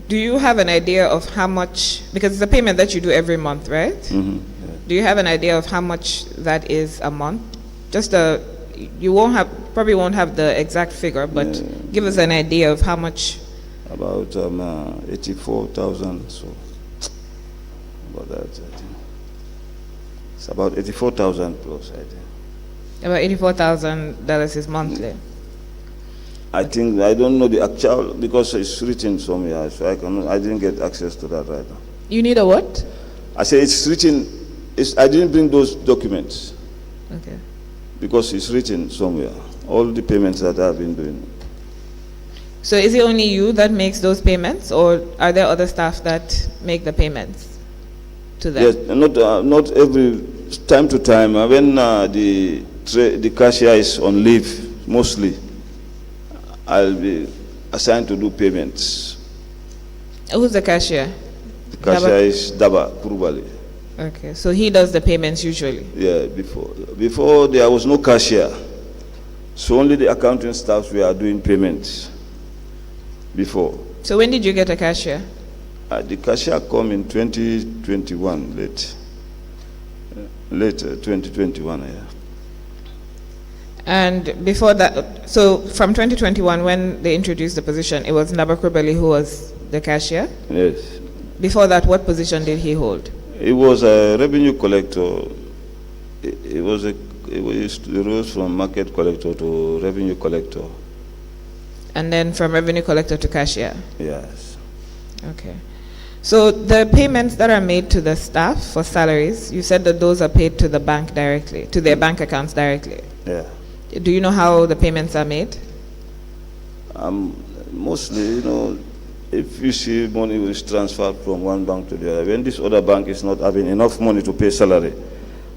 do you have an idea of how much, because it's a payment that you do every month, right? Mm-hmm. Yeah. Do you have an idea of how much that is a month? Just you probably won't have the exact figure, but give us an idea of how much. About 84,000, so about that, I think. It's about 84,000 plus, I think. About $84,000 is monthly. I think, I don't know the actual, because it's written somewhere, so I didn't get access to that right now. You need a what? I say it's written, I didn't bring those documents. Okay. Because it's written somewhere, all the payments that I've been doing. So is it only you that makes those payments, or are there other staff that make the payments to them? Yes, not every time to time. When the cashier is on leave, mostly, I'll be assigned to do payments. Who's the cashier? The cashier is Daba Kurubali. Okay, so he does the payments usually? Yeah, before there was no cashier, so only the accounting staffs were doing payments. Before. So when did you get a cashier? The cashier come in 2021, late 2021, yeah. And before that, so from 2021 when they introduced the position, it was Nabakrubeli who was the cashier? Yes. Before that, what position did he hold? He was a revenue collector. He rose from market collector to revenue collector. And then from revenue collector to cashier? Yes. Okay. So the payments that are made to the staff for salaries, you said that those are paid to the bank directly, to their bank accounts directly. Yeah. Do you know how the payments are made? Mostly, if you see money is transferred from one bank to the other, when this other bank is not having enough money to pay salary,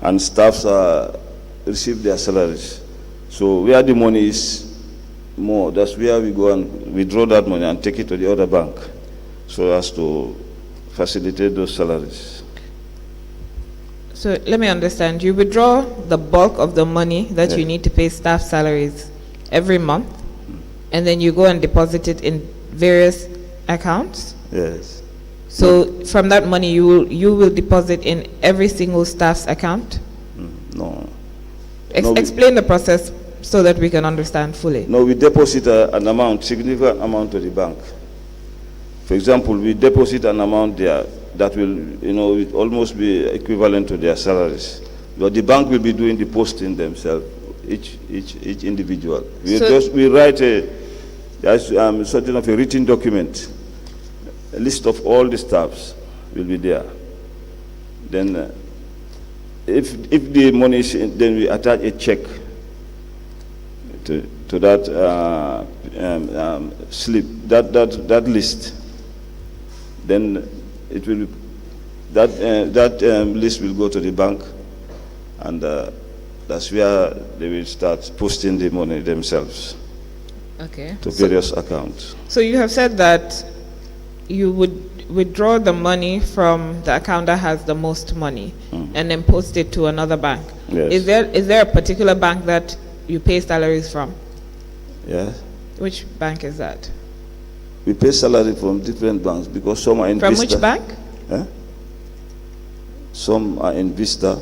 and staffs receive their salaries. So where the money is more, that's where we go and withdraw that money and take it to the other bank, so as to facilitate those salaries. So let me understand. You withdraw the bulk of the money that you need to pay staff salaries every month, and then you go and deposit it in various accounts? Yes. So from that money, you will deposit in every single staff's account? No. Explain the process so that we can understand fully. No, we deposit an amount, significant amount to the bank. For example, we deposit an amount there that will, will almost be equivalent to their salaries. But the bank will be doing the posting themselves, each individual. We write something of a written document. A list of all the staffs will be there. Then, if the money is, then we attach a check to that slip, that list. Then it will that list will go to the bank, and that's where they will start posting the money themselves. Okay. To various accounts. So you have said that you would withdraw the money from the account that has the most money and then post it to another bank. Yes. Is there a particular bank that you pay salaries from? Yes. Which bank is that? We pay salary from different banks because some are in From Vista. which bank? Some are in Vista,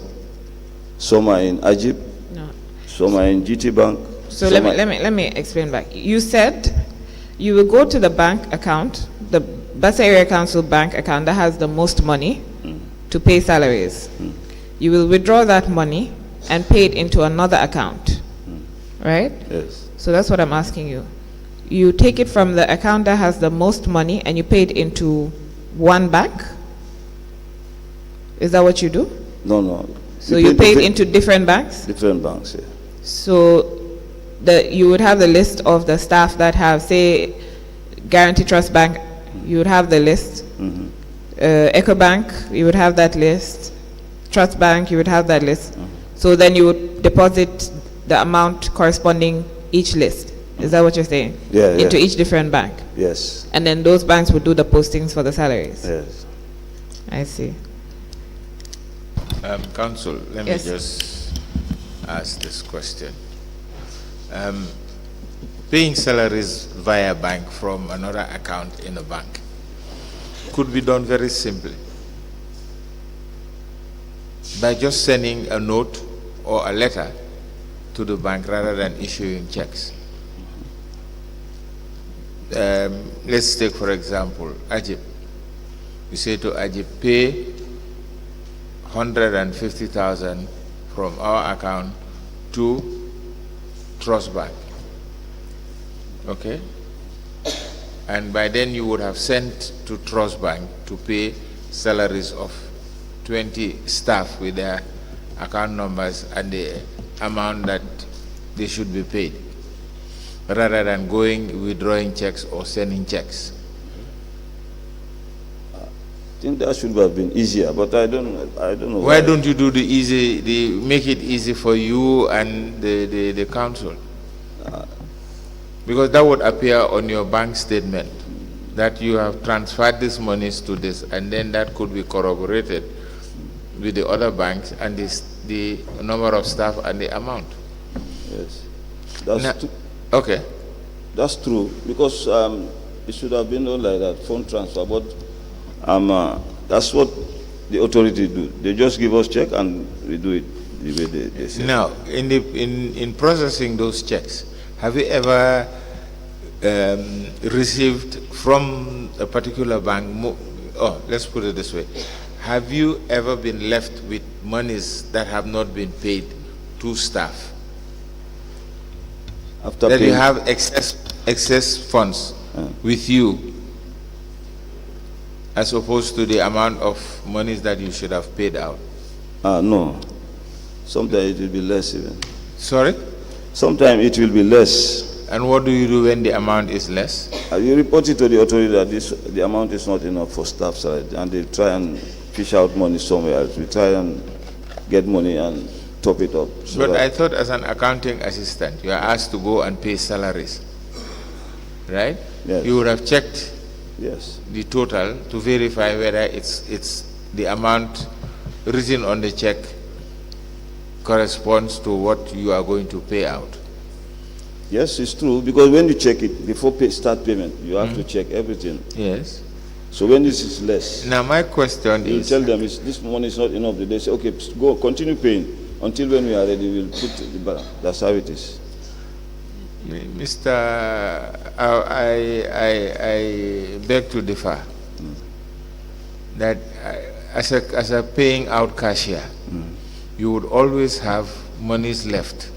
some are in Ajib, No. some are in GT Bank. So let me explain back. You said you will go to the bank account, the Bassa Area Council bank account that has the most money to pay salaries. You will withdraw that money and pay it into another account, right? Yes. So that's what I'm asking you. You take it from the account that has the most money and you pay it into one bank? Is that what you do? No. So you pay it into different banks? Different banks, yeah. So you would have the list of the staff that have, say, Guarantee Trust Bank, you would have the list. Eco Bank, you would have that list. Trust Bank, you would have that list. So then you would deposit the amount corresponding each list. Is that what you're saying? Yeah. Into each different bank. Yes. And then those banks would do the postings for the salaries. Yes. I see. Council, let Yes. me just ask this question. Paying salaries via bank from another account in a bank could be done very simply by just sending a note or a letter to the bank rather than issuing checks. Let's take, for example, Ajib. You say to Ajib, pay 150,000 from our account to Trust Bank. Okay? And by then you would have sent to Trust Bank to pay salaries of 20 staff with their account numbers and the amount that they should be paid, rather than withdrawing checks or sending checks. I think that should have been easier, but I don't know. Why don't you do make it easy for you and the council? Because that would appear on your bank statement that you have transferred these monies to this, and then that could be corroborated with the other banks and the number of staff and the amount. Yes. That's okay. That's true, because it should have been done like that, phone transfer, but that's what the authority do. They just give us check and we do it the way they say. Now, in processing those checks, have you ever received from a particular bank, let's put it this way, have you ever been left with monies that have not been paid to staff? After that paying, you have excess funds with you, as opposed to the amount of monies that you should have paid out? No. Sometimes it will be less even. Sorry? Sometimes it will be less. And what do you do when the amount is less? You report it to the authority that the amount is not enough for staff salary, and they try and fish out money somewhere else. We try and get money and top it up. So But that- I thought as an accounting assistant, you are asked to go and pay salaries, right? Yes. You would have checked yes. the total to verify whether it's the amount written on the check corresponds to what you are going to pay out. Yes, it's true, because when you check it, before start payment, you have to check everything. Yes. So when this is less, Now my question you is, tell them this money is not enough. They say, okay, go, continue paying until when we are ready, we'll put the balance. That's how it is. Mr. I beg to differ that as a paying out cashier, you would always have monies left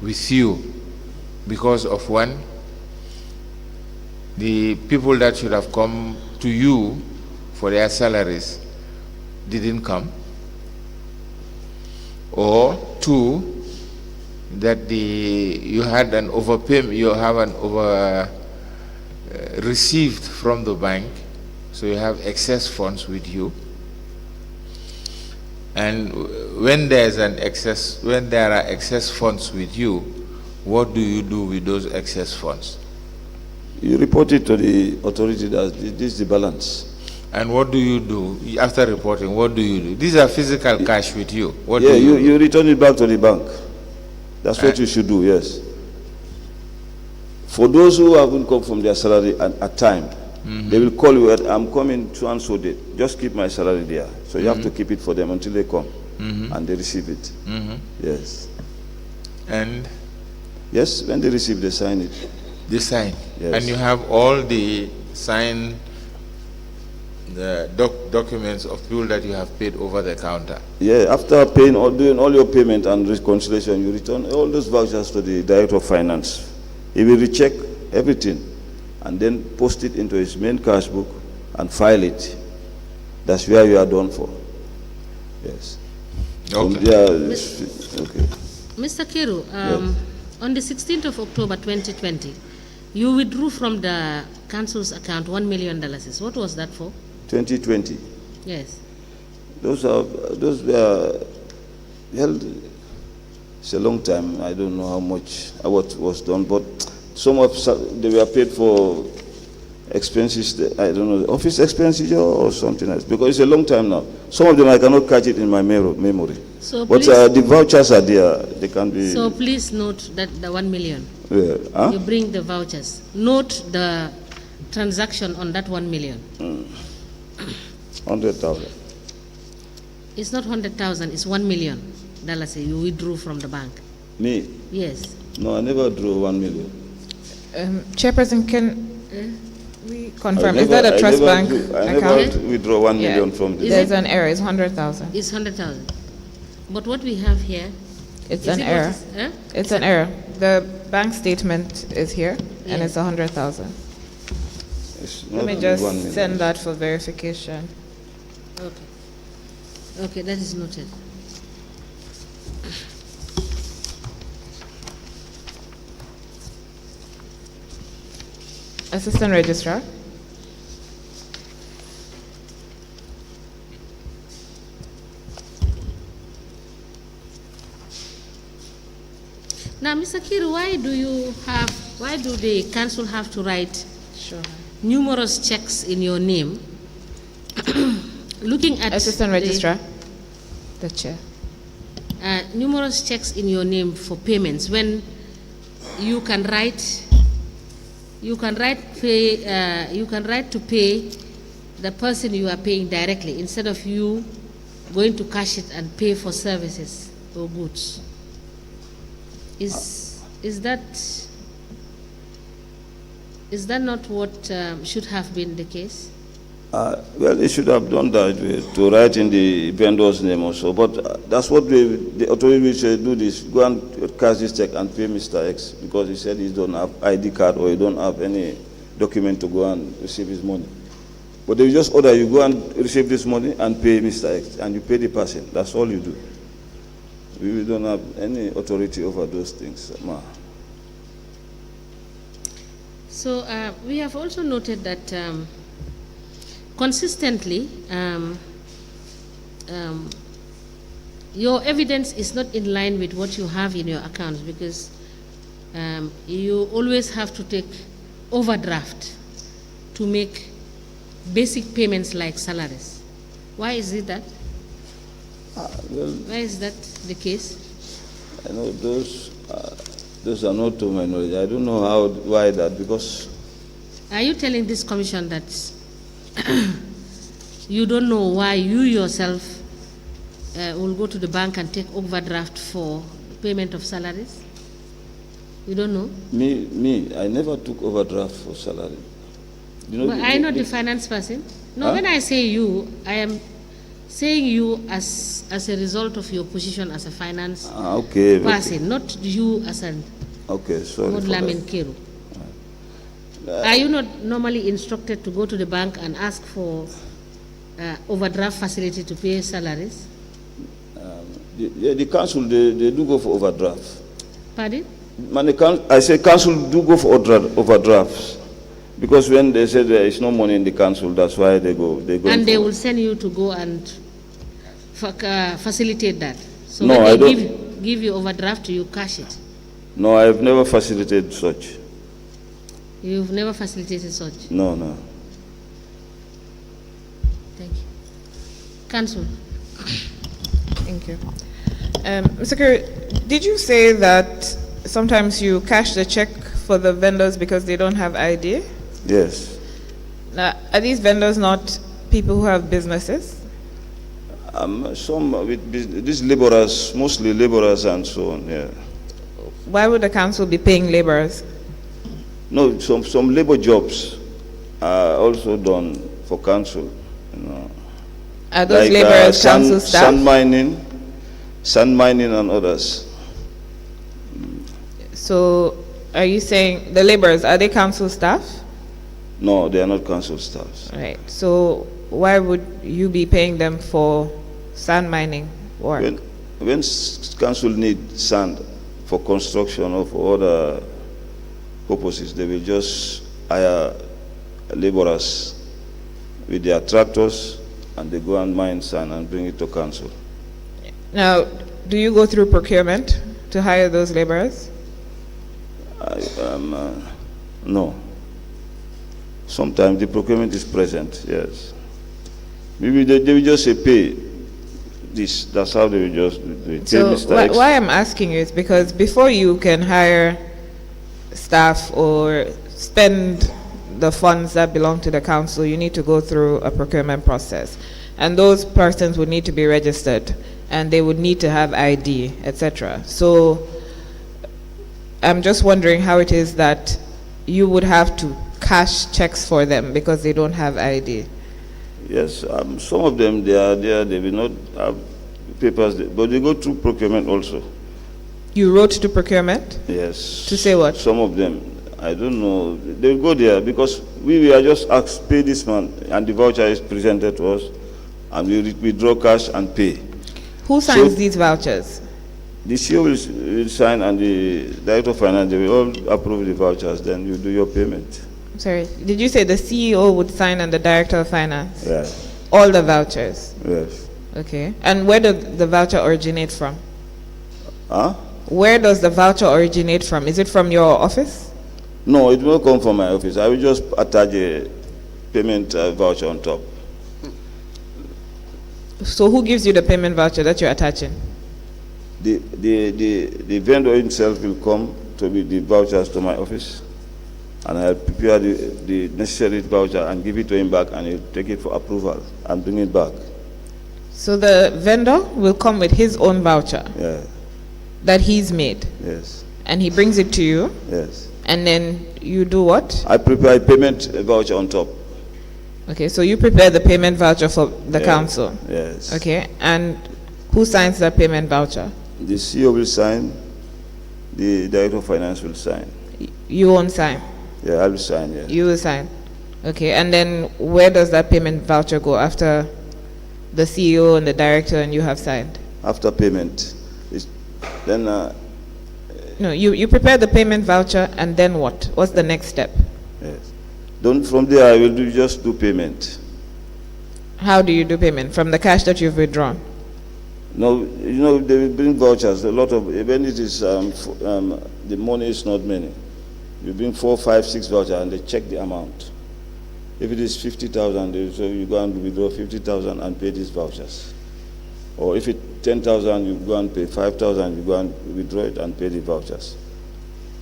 with you because of one, the people that should have come to you for their salaries didn't come, or two, that you had an overpayment, you have an over received from the bank, so you have excess funds with you. And when there are excess funds with you, what do you do with those excess funds? You report it to the authority that this is the balance. And what do you do after reporting? What do you do? These are physical cash with you. What Yeah, do you do? you return it back to the bank. That's what you should do, yes. For those who haven't come from their salary at time, they will call you, I'm coming to and so date. Just keep my salary there. So you have to keep it for them until they come and they receive it. Yes. And Yes, when they receive, they sign it. they sign. Yes. And you have all the signed documents of people that you have paid over the counter. Yeah, after paying or doing all your payment and reconciliation, you return all those vouchers to the Director of Finance. He will recheck everything and then post it into his main cash book and file it. That's where you are done for. Yes. Okay. Okay. Mr. Kiru, Yes. on the 16th of October 2020, you withdrew from the council's account $1 million. What was that for? 2020. Yes. Those were held. It's a long time. I don't know how much what was done, but they were paid for expenses. I don't know, office expenses or something else, because it's a long time now. Some of them I cannot catch it in my memory. So But please, the vouchers are there. They can be. so please note that the 1 million. Huh? You bring the vouchers. Note the transaction on that 1 million. 100,000. It's not 100,000, it's $1 million you withdrew from the bank. Me? Yes. No, I never drew 1 million. Chairperson, can we confirm? I Is that never- a trust I bank never account? withdraw 1 Yeah. million from this. There's an error. It's 100,000. It's 100,000. But what we have here, It's is an it what error. is- huh? It's an error. The bank statement is here, and Yeah. it's 100,000. It's Let me not just 1 million. send that for verification. Okay. Okay, that is noted. Assistant Registrar. Now, Mr. Kiru, why do the council have to write numerous checks in your name? Looking at Assistant Registrar. The chair. numerous checks in your name for payments when you can write to pay the person you are paying directly instead of you going to cash it and pay for services or goods. Is that not what should have been the case? Well, they should have done that to write in the vendor's name also. But that's what the authorities should do this. Go and cash this check and pay Mr. X because he said he don't have ID card or he don't have any document to go and receive his money. But they just order you go and receive this money and pay Mr. X and you pay the person. That's all you do. We don't have any authority over those things. So we have also noted that consistently your evidence is not in line with what you have in your accounts, because you always have to take overdraft to make basic payments like salaries. Why is it that? Well, Why is that the case? I know those are not to my knowledge. I don't know why that, because Are you telling this commission that you don't know why you yourself will go to the bank and take overdraft for payment of salaries? You don't know? me, I never took overdraft for salary. You know, But I'm not the finance person. No, Huh? when I say you, I am saying you as a result of your position as a finance okay. person, not you as an Okay, sorry for Modlam that. and Kero. Are you not normally instructed to go to the bank and ask for overdraft facility to pay salaries? The council, they do go for overdraft. Pardon? I say council do go for overdrafts. Because when they say there is no money in the council, that's why they go. And they will send you to go and facilitate that. So No, when I they don't. give you overdraft, you cash it. No, I have never facilitated such. You've never facilitated such. No, no. Thank you. Council. Thank you. Mr. Kerry, did you say that sometimes you cash the check for the vendors because they don't have ID? Yes. Now, are these vendors not people who have businesses? Some with these laborers, mostly laborers and so on. Yeah. Why would the council be paying laborers? No, some labor jobs are also done for council. You know. Are those Like, laborers council staff? sand mining and others. So, are you saying the laborers, are they council staff? No, they are not council staffs. Right. So, why would you be paying them for sand mining work? When council need sand for construction or for other purposes, they will just hire laborers with their tractors, and they go and mine sand and bring it to council. Now, do you go through procurement to hire those laborers? No. Sometimes the procurement is present, yes. Maybe they will just say pay this. That's how they will just do it. So, Pay Mr. X. why I'm asking you is because before you can hire staff or spend the funds that belong to the council, you need to go through a procurement process. And those persons would need to be registered, and they would need to have ID, etc. So I'm just wondering how it is that you would have to cash checks for them because they don't have ID. Yes, some of them, they are there, they will not have papers, but they go through procurement also. You wrote to procurement? Yes. To say what? Some of them, I don't know, they will go there because we are just asked, pay this man, and the voucher is presented to us, and we withdraw cash and pay. Who signs So- these vouchers? The CEO will sign, and the Director of Finance, they will all approve the vouchers, then you do your payment. Sorry, did you say the CEO would sign and the Director of Finance? Yeah, All the vouchers? yes. Okay. And where does the voucher originate from? Huh? Where does the voucher originate from? Is it from your office? No, it will come from my office. I will just attach a payment voucher on top. So who gives you the payment voucher that you're attaching? The vendor himself will come to me the vouchers to my office, and I'll prepare the necessary voucher and give it to him back, and he'll take it for approval and bring it back. So the vendor will come with his own voucher Yeah, that he's made, yes, and he brings it to you, yes. and then you do what? I prepare a payment voucher on top. Okay, so you prepare the payment voucher for the Yeah, council. Yes. Okay, and who signs that payment voucher? The CEO will sign, the Director of Finance will sign. You won't sign. Yeah, I will sign, yeah. You will sign. Okay, and then where does that payment voucher go after the CEO and the director and you have signed? After payment, then No, you prepare the payment voucher and then what? What's the next step? yes. From there, I will just do payment. How do you do payment? From the cash that you've withdrawn? No, you know, they will bring vouchers, a lot of, when it is, the money is not many. You bring 4, 5, 6 vouchers and they check the amount. If it is 50,000, so you go and withdraw 50,000 and pay these vouchers. Or if it's 10,000, you go and pay 5,000, you go and withdraw it and pay the vouchers.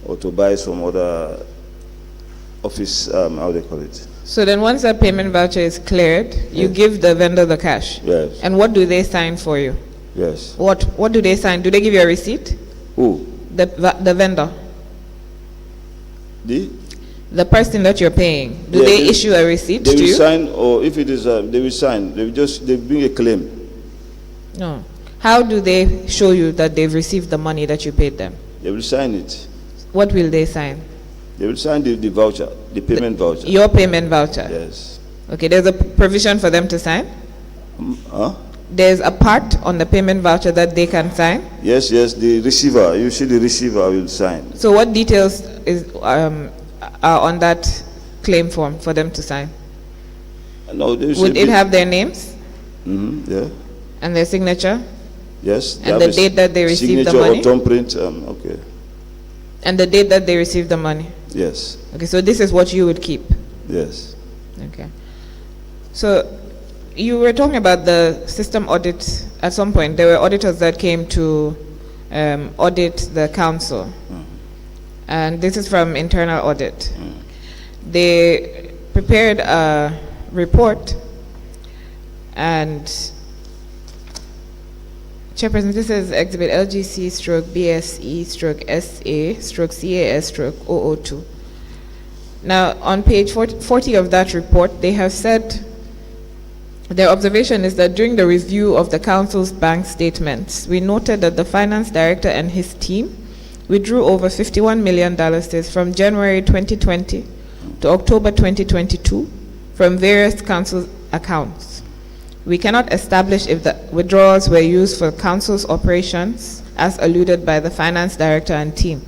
Or to buy some other office, how they call it. So then once that payment voucher is cleared, you give the vendor the cash. Yes. And what do they sign for you? Yes. What do they sign? Do they give you a receipt? Who? The vendor. The person that you're paying. Do they issue a receipt they to will you? sign, or if it is, they will sign. They bring a claim. No. How do they show you that they've received the money that you paid them? They will sign it. What will they sign? They will sign the voucher, the payment voucher. Your payment voucher? Yes. Okay, there's a provision for them to sign? Huh? There's a part on the payment voucher that they can sign? Yes, the receiver, usually the receiver will sign. So what details are on that claim form for them to sign? No, Would it have their names? Yeah. And their signature? Yes. And the date that they received the money? money? Signature or thumbprint, okay. And the date that they received the money? Yes. Okay, so this is what you would keep? Yes. Okay. So you were talking about the system audit. At some point, there were auditors that came to audit the council. And this is from internal audit. They prepared a report, and Chairperson, this is Exhibit LGC stroke BSE stroke SA stroke CAS stroke 002. Now, on page 40 of that report, they have said their observation is that during the review of the council's bank statements, we noted that the finance director and his team withdrew over $51 million from January 2020 to October 2022 from various council accounts. We cannot establish if the withdrawals were used for council's operations, as alluded by the finance director and team.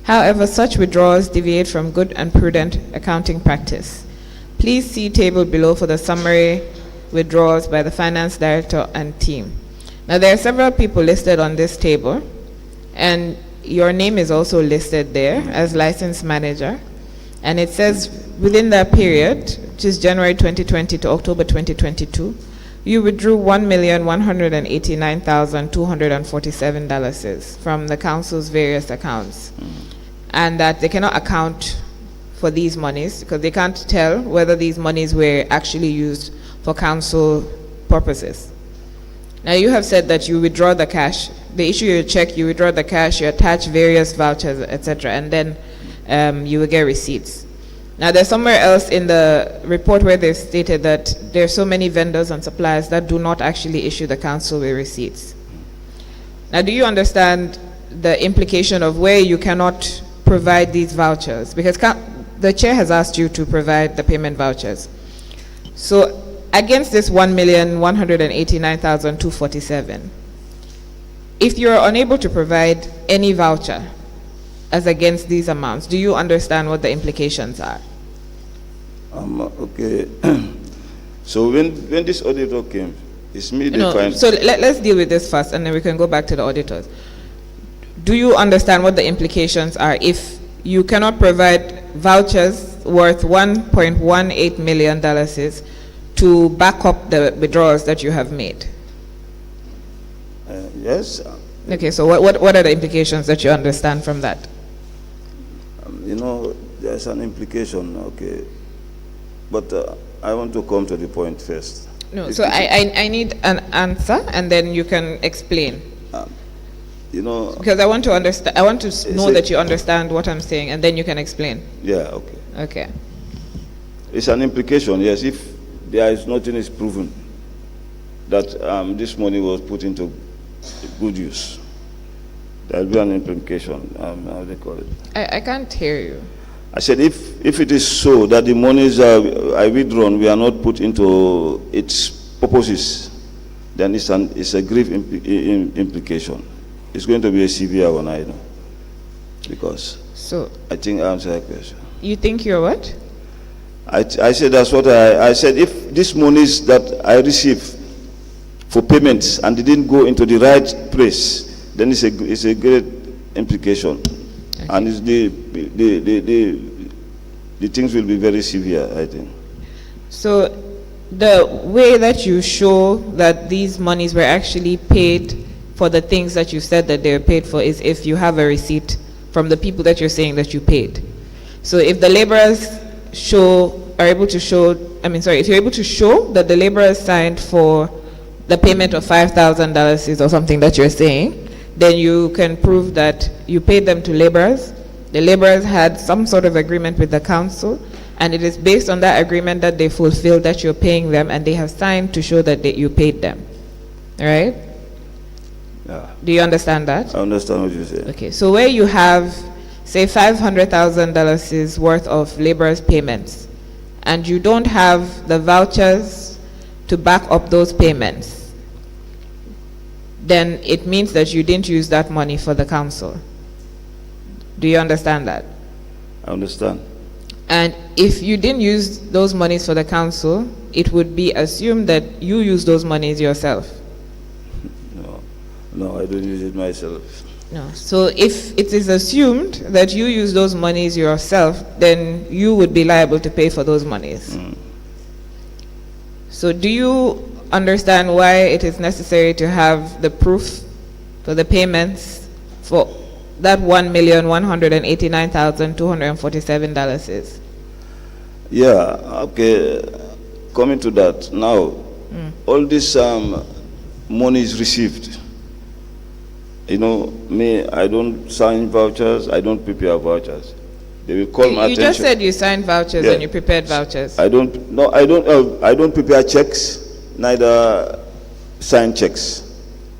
However, such withdrawals deviate from good and prudent accounting practice. Please see table below for the summary withdrawals by the finance director and team. Now, there are several people listed on this table, and your name is also listed there as license manager. And it says within that period, which is January 2020 to October 2022, you withdrew $1,189,247 from the council's various accounts. And that they cannot account for these monies because they can't tell whether these monies were actually used for council purposes. Now, you have said that you withdraw the cash. They issue you a check, you withdraw the cash, you attach various vouchers, etc., and then you will get receipts. Now, there's somewhere else in the report where they've stated that there are so many vendors and suppliers that do not actually issue the council with receipts. Now, do you understand the implication of where you cannot provide these vouchers? Because the chair has asked you to provide the payment vouchers. So, against this $1,189,247, if you are unable to provide any voucher as against these amounts, do you understand what the implications are? Okay. So when this auditor came, it's me So let's deal with this first, and then we can go back to the auditors. Do you understand what the implications are if you cannot provide vouchers worth $1.18 million to back up the withdrawals that you have made? Yes. Okay, so what are the implications that you understand from that? There's an implication, okay. But I want to come to the point first. No, so I need an answer, and then you can explain. Because I want to understand. I want to know that you understand what I'm saying, and then you can explain. Yeah, okay. Okay. It's an implication, yes. If there is nothing is proven that this money was put into good use, there will be an implication. How they call it? I can't hear you. I said, if it is so that the monies are withdrawn, we are not put into its purposes, then it's a grave implication. It's going to be a severe one, I know. Because I think I answered that question. You think you're what? I said that's what I said. If these monies that I receive for payments and they didn't go into the right place, then it's a great implication. Okay. And it's the things will be very severe, I think. So the way that you show that these monies were actually paid for the things that you said that they were paid for is if you have a receipt from the people that you're saying that you paid. So if the laborers if you're able to show that the laborers signed for the payment of $5,000 or something that you're saying, then you can prove that you paid them to laborers. The laborers had some sort of agreement with the council, and it is based on that agreement that they fulfilled that you're paying them, and they have signed to show that you paid them. All right? Yeah. Do you understand that? I understand what you say. Okay, so where you have, say, $500,000 worth of laborers' payments, and you don't have the vouchers to back up those payments, then it means that you didn't use that money for the council. Do you understand that? I understand. And if you didn't use those monies for the council, it would be assumed that you used those monies yourself. No, I don't use it myself. No. So if it is assumed that you use those monies yourself, then you would be liable to pay for those monies. So do you understand why it is necessary to have the proof for the payments for that $1,189,247 is? Yeah, okay. Coming to that, now, all this money is received. You know, me, I don't sign vouchers, I don't prepare vouchers. They will call my You attention. just said you signed vouchers and you prepared vouchers. I don't prepare checks, neither sign checks.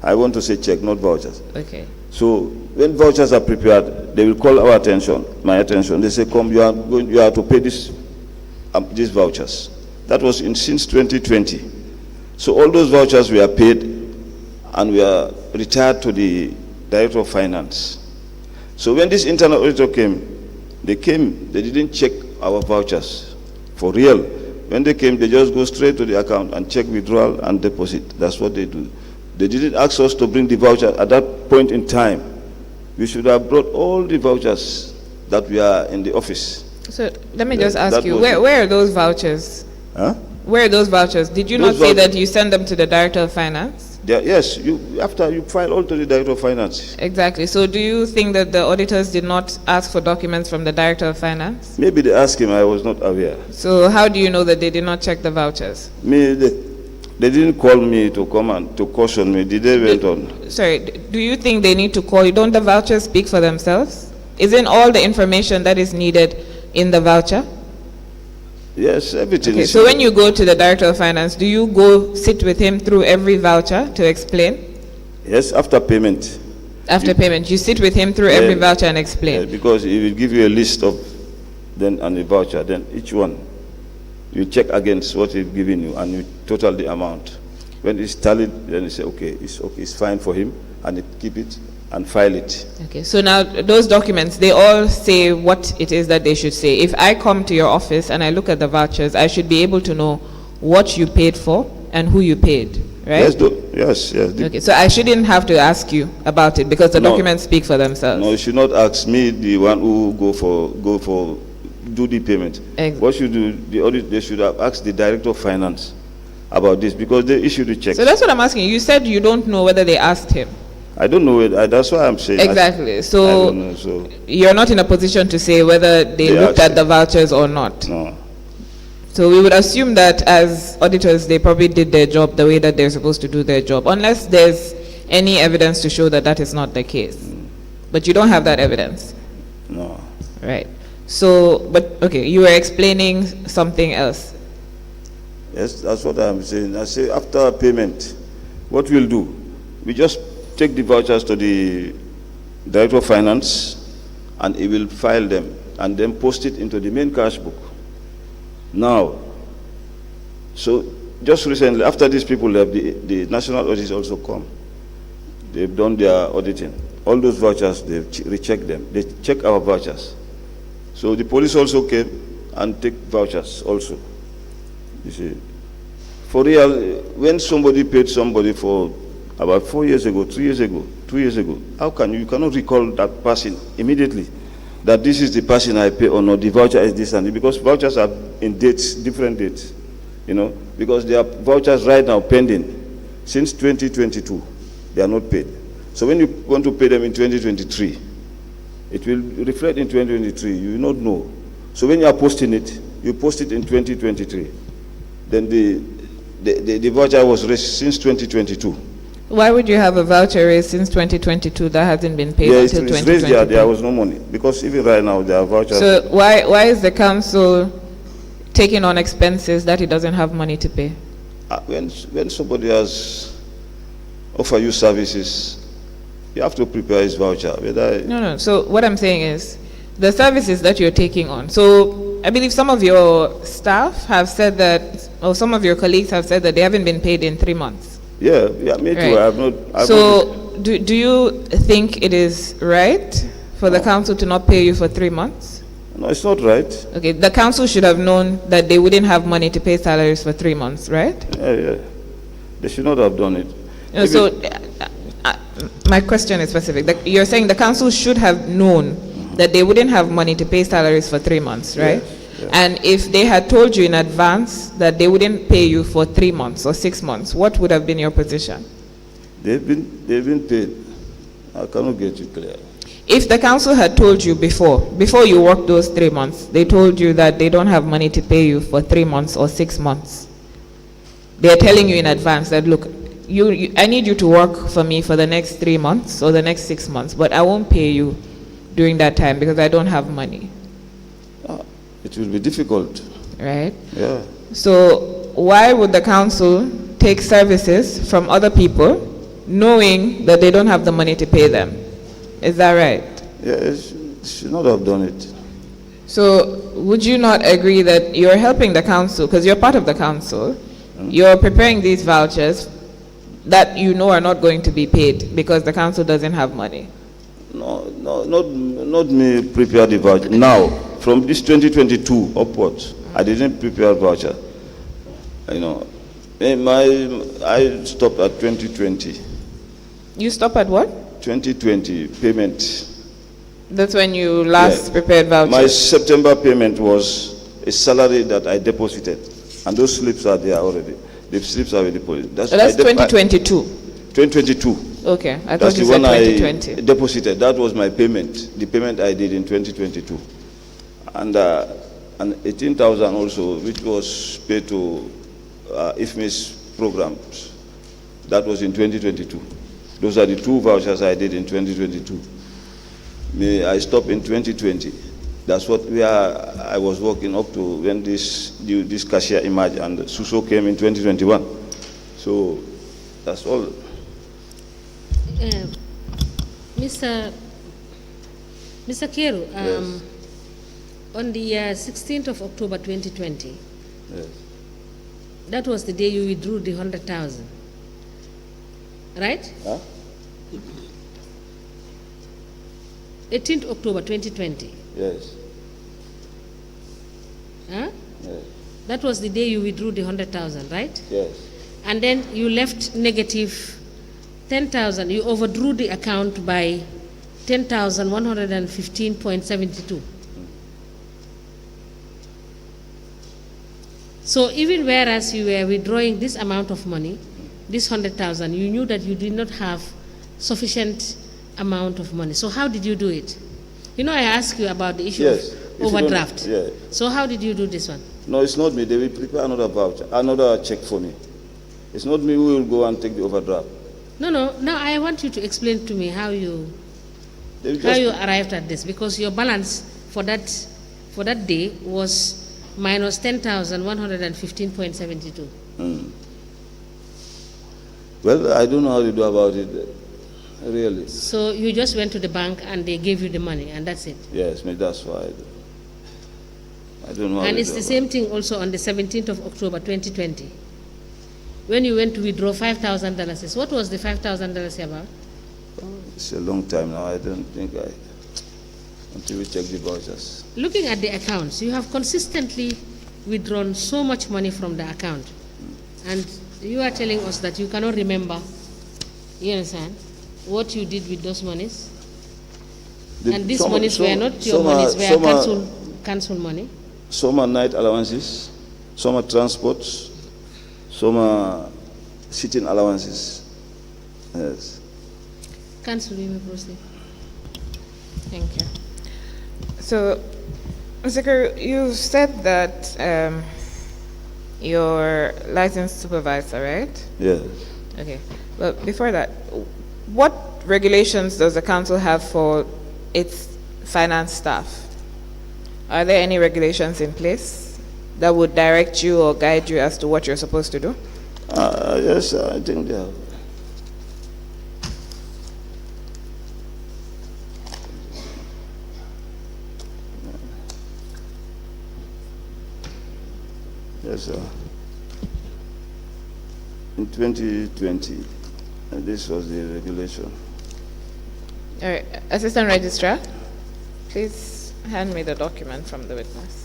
I want to say check, not vouchers. Okay. So when vouchers are prepared, they will call my attention. They say, come, you are to pay these vouchers. That was since 2020. So all those vouchers were paid and we are retired to the Director of Finance. So when this internal auditor came, they didn't check our vouchers for real. When they came, they just go straight to the account and check withdrawal and deposit. That's what they do. They didn't ask us to bring the voucher at that point in time. We should have brought all the vouchers that we are in the office. So let me just ask you, where are those vouchers? Huh? Where are those vouchers? Did you not say that you send them to the Director of Finance? Yes, after you file all to the Director of Finance. Exactly. So do you think that the auditors did not ask for documents from the Director of Finance? Maybe they asked him, I was not aware. So how do you know that they did not check the vouchers? They didn't call me to come and to caution me. They went on. Sorry, do you think they need to call you? Don't the vouchers speak for themselves? Isn't all the information that is needed in the voucher? Yes, everything is. So when you go to the Director of Finance, do you go sit with him through every voucher to explain? Yes, after payment. After payment, you sit with him through every voucher and explain? Because he will give you a list of then and a voucher, then each one you check against what he's giving you and you total the amount. When it's tallied, then you say, okay, it's fine for him, and you keep it and file it. Okay, so now those documents, they all say what it is that they should say. If I come to your office and I look at the vouchers, I should be able to know what you paid for and who you paid, right? Yes. Okay, so I shouldn't have to ask you about it because the documents speak for themselves. No, you should not ask me, the one who do the payment. Exactly. What should do the audit? They should have asked the Director of Finance about this because they issued the check. So that's what I'm asking. You said you don't know whether they asked him. I don't know it. That's why I'm saying. Exactly. I So, don't know, so you're not in a position to say whether they looked at the vouchers or not. no. So we would assume that as auditors, they probably did their job the way that they're supposed to do their job, unless there's any evidence to show that that is not the case. But you don't have that evidence. No. Right. So, but okay, you were explaining something else. Yes, that's what I'm saying. I say after payment, what we'll do, we just take the vouchers to the Director of Finance and he will file them and then post it into the main cash book. Now, so just recently, after these people left, the national audit also come. They've done their auditing. All those vouchers, they've rechecked them. They check our vouchers. So the police also came and take vouchers also, you see, for real, when somebody paid somebody for about 4 years ago, 3 years ago, 2 years ago, how can you cannot recall that person immediately? That this is the person I pay or not, the voucher is this and because vouchers are in dates, different dates, you know, because there are vouchers right now pending since 2022, they are not paid. So when you want to pay them in 2023, it will reflect in 2023, you will not know. So when you are posting it, you post it in 2023. Then the voucher was raised since 2022. Why would you have a voucher raised since 2022 that hasn't been paid Yeah, until it's raised 2022? there was no money. Because even right now, there are vouchers. So why is the council taking on expenses that it doesn't have money to pay? When somebody has offer you services, you have to prepare his voucher. No. So what I'm saying is, the services that you're taking on. So I believe some of your staff have said that, or some of your colleagues have said that they haven't been paid in 3 months. Yeah, me too. Right. I have not. So do you think it is right for the council to not pay you for 3 months? No, it's not right. Okay, the council should have known that they wouldn't have money to pay salaries for 3 months, right? Yeah. They should not have done it. So my question is specific. You're saying the council should have known that they wouldn't have money to pay salaries for 3 months, right? Yes. And if they had told you in advance that they wouldn't pay you for 3 months or 6 months, what would have been your position? They've been paid. I cannot get you clear. If the council had told you before you worked those 3 months, they told you that they don't have money to pay you for 3 months or 6 months, they're telling you in advance that, look, I need you to work for me for the next 3 months or the next 6 months, but I won't pay you during that time because I don't have money. It will be difficult. Right? Yeah. So why would the council take services from other people knowing that they don't have the money to pay them? Is that right? Yeah, it should not have done it. So would you not agree that you're helping the council, because you're part of the council, you're preparing these vouchers that you know are not going to be paid because the council doesn't have money? No, not me prepare the voucher. Now, from this 2022 upwards, I didn't prepare voucher. You know, I stopped at 2020. You stop at what? 2020 payment. That's when you last Yeah. prepared vouchers? My September payment was a salary that I deposited, and those slips are there already. The slips are deposited. That's 2022. 2022. Okay, I That's thought you the said one 2020. I deposited. That was my payment. The payment I did in 2022, and 18,000 also, which was paid to IFMIS programs. That was in 2022. Those are the two vouchers I did in 2022. I stopped in 2020. That's what I was working up to when this cashier emerged, and Suso came in 2021. So that's all. Mr. Keru, Yes. on the 16th of October 2020, Yes. that was the day you withdrew the 100,000, right? Huh? 18th October 2020. Yes. Huh? Yes. That was the day you withdrew the 100,000, right? Yes. And then you left negative 10,000. You overdrew the account by 10,115.72. So even whereas you were withdrawing this amount of money, this 100,000, you knew that you did not have sufficient amount of money. So how did you do it? You know, I asked you about the issue Yes. of If you don't- overdraft. yeah. So how did you do this one? No, it's not me. They will prepare another voucher, another check for me. It's not me who will go and take the overdraft. No. Now I want you to explain to me how you They will just arrived at this, because your balance for that day was minus 10,115.72. Well, I don't know how to do about it, really. So you just went to the bank and they gave you the money, and that's it. Yes, that's why I don't know how And to it's do the about same thing also on the 17th of October 2020, when you went to withdraw $5,000. What was the $5,000 about? It's a long time now. I don't think until we check the vouchers. Looking at the accounts, you have consistently withdrawn so much money from the account. And you are telling us that you cannot remember, you understand, what you did with those monies? And these monies were not your monies, were council money? Some are night allowances, some are transports, some are sitting allowances. Yes. Council, you may proceed. Thank you. So, Mr. Kerr, you said that you're licensed supervisor, right? Yes. Okay. But before that, what regulations does the council have for its finance staff? Are there any regulations in place that would direct you or guide you as to what you're supposed to do? Yes, I think they have. Yes, sir. In 2020, this was the regulation. All right. Assistant Registrar, please hand me the document from the witness.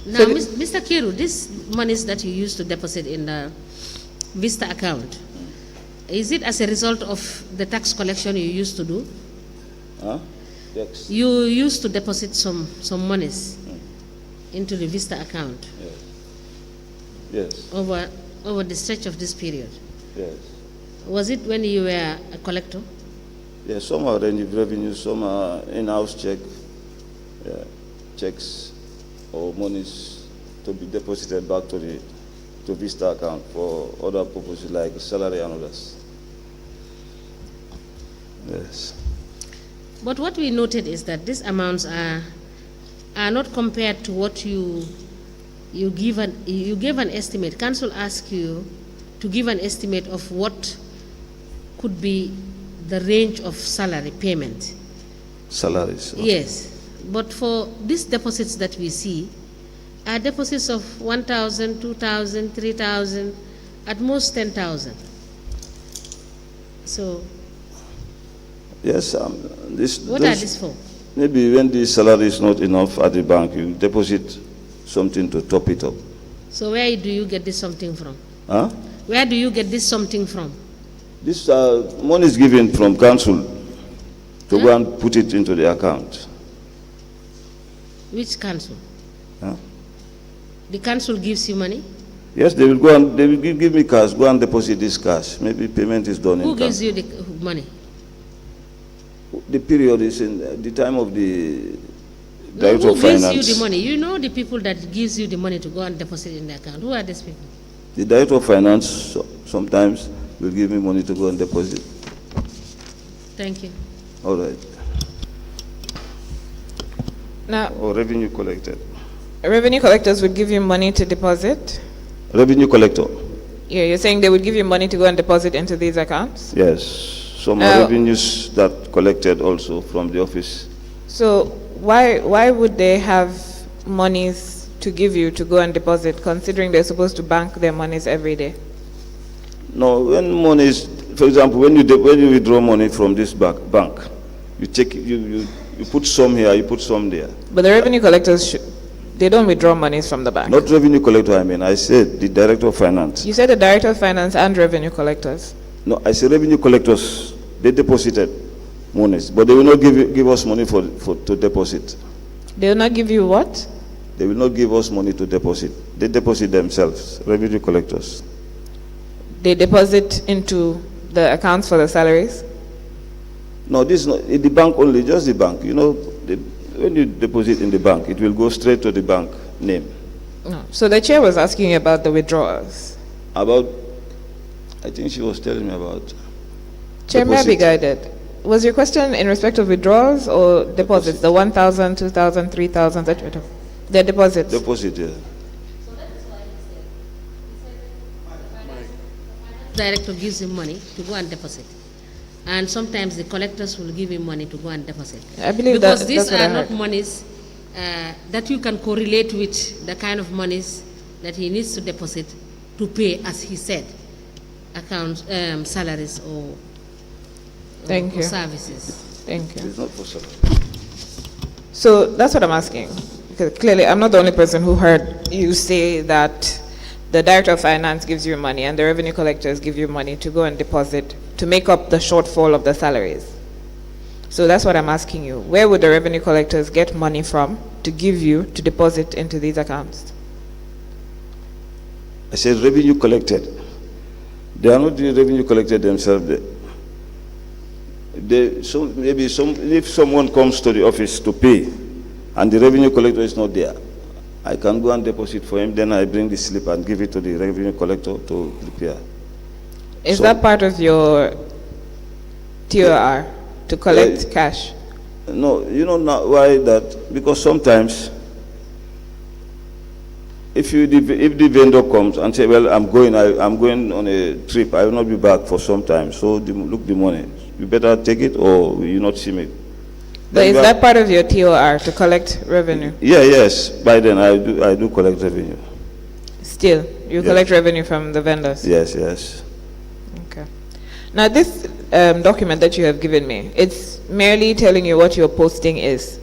Now, Mr. Kiru, these monies that you used to deposit in the Vista account, is it as a result of the tax collection you used to do? Huh? Yes. You used to deposit some monies into the Vista account Yes. over the stretch of this period. Yes. Was it when you were a collector? Yes, some are revenue, some are in-house checks or monies to be deposited back to Vista account for other purposes like salary and others. Yes. But what we noted is that these amounts are not compared to what you gave an estimate. Council asked you to give an estimate of what could be the range of salary payment. Salaries. Yes, but for these deposits that we see are deposits of 1,000, 2,000, 3,000, at most 10,000. So Yes, what are these for? Maybe when the salary is not enough at the bank, you deposit something to top it up. So where do you get this something from? Huh? Where do you get this something from? This money is given from council to go and put it into the account. Which council? Huh? The council gives you money? Yes, they will go and they will give me cash. Go and deposit this cash. Maybe payment is done. Who in gives cash. you the money? The period is in the time of the No, Director who of gives Finance. you the money? You know the people that gives you the money to go and deposit in the account. Who are these people? The Director of Finance sometimes will give me money to go and deposit. Thank you. All right. Now, Or revenue collected. revenue collectors would give you money to deposit. Revenue collector. Yeah, you're saying they would give you money to go and deposit into these accounts? Yes. Some are revenues that collected also from the office. So why would they have monies to give you to go and deposit, considering they're supposed to bank their monies every day? No, when money is, for example, when you withdraw money from this bank, you take you put some here, you put some there. But the revenue collectors, they don't withdraw monies from the bank. Not revenue collector, I mean. I said the Director of Finance. You said the Director of Finance and revenue collectors. No, I said revenue collectors, they deposited monies, but they will not give us money to deposit. They will not give you what? They will not give us money to deposit. They deposit themselves, revenue collectors. They deposit into the accounts for the salaries? No, this is not in the bank only, just the bank. You know, when you deposit in the bank, it will go straight to the bank name. No. So the chair was asking you about the withdrawals. About, I think she was telling me about. Chair, may I be deposit. guided? Was your question in respect of withdrawals or deposits? The 1,000, 2,000, 3,000 that you're talking? The deposits. Deposit, yeah. Director gives him money to go and deposit. And sometimes the collectors will give him money to go and deposit. I believe because these that's what I are not heard. monies that you can correlate with the kind of monies that he needs to deposit to pay, as he said. account salaries or Thank you. services. Thank you. It's not for salary. So that's what I'm asking. Because clearly, I'm not the only person who heard you say that the director of finance gives you money and the revenue collectors give you money to go and deposit to make up the shortfall of the salaries. So that's what I'm asking you. Where would the revenue collectors get money from to give you to deposit into these accounts? I said revenue collected. They are not the revenue collected themselves. If someone comes to the office to pay and the revenue collector is not there, I can go and deposit for him, then I bring the slip and give it to the revenue collector to prepare. Is So- that part of your TOR to collect cash? No, you know now why that? Because sometimes if the vendor comes and say, well, I'm going on a trip, I will not be back for some time, so look the money. You better take it or you not see me. But Then is you have- that part of your TOR to collect revenue? Yes. By then I do collect revenue. Still, you Yes. collect revenue from the vendors? Yes. Okay. Now this document that you have given me, it's merely telling you what your posting is.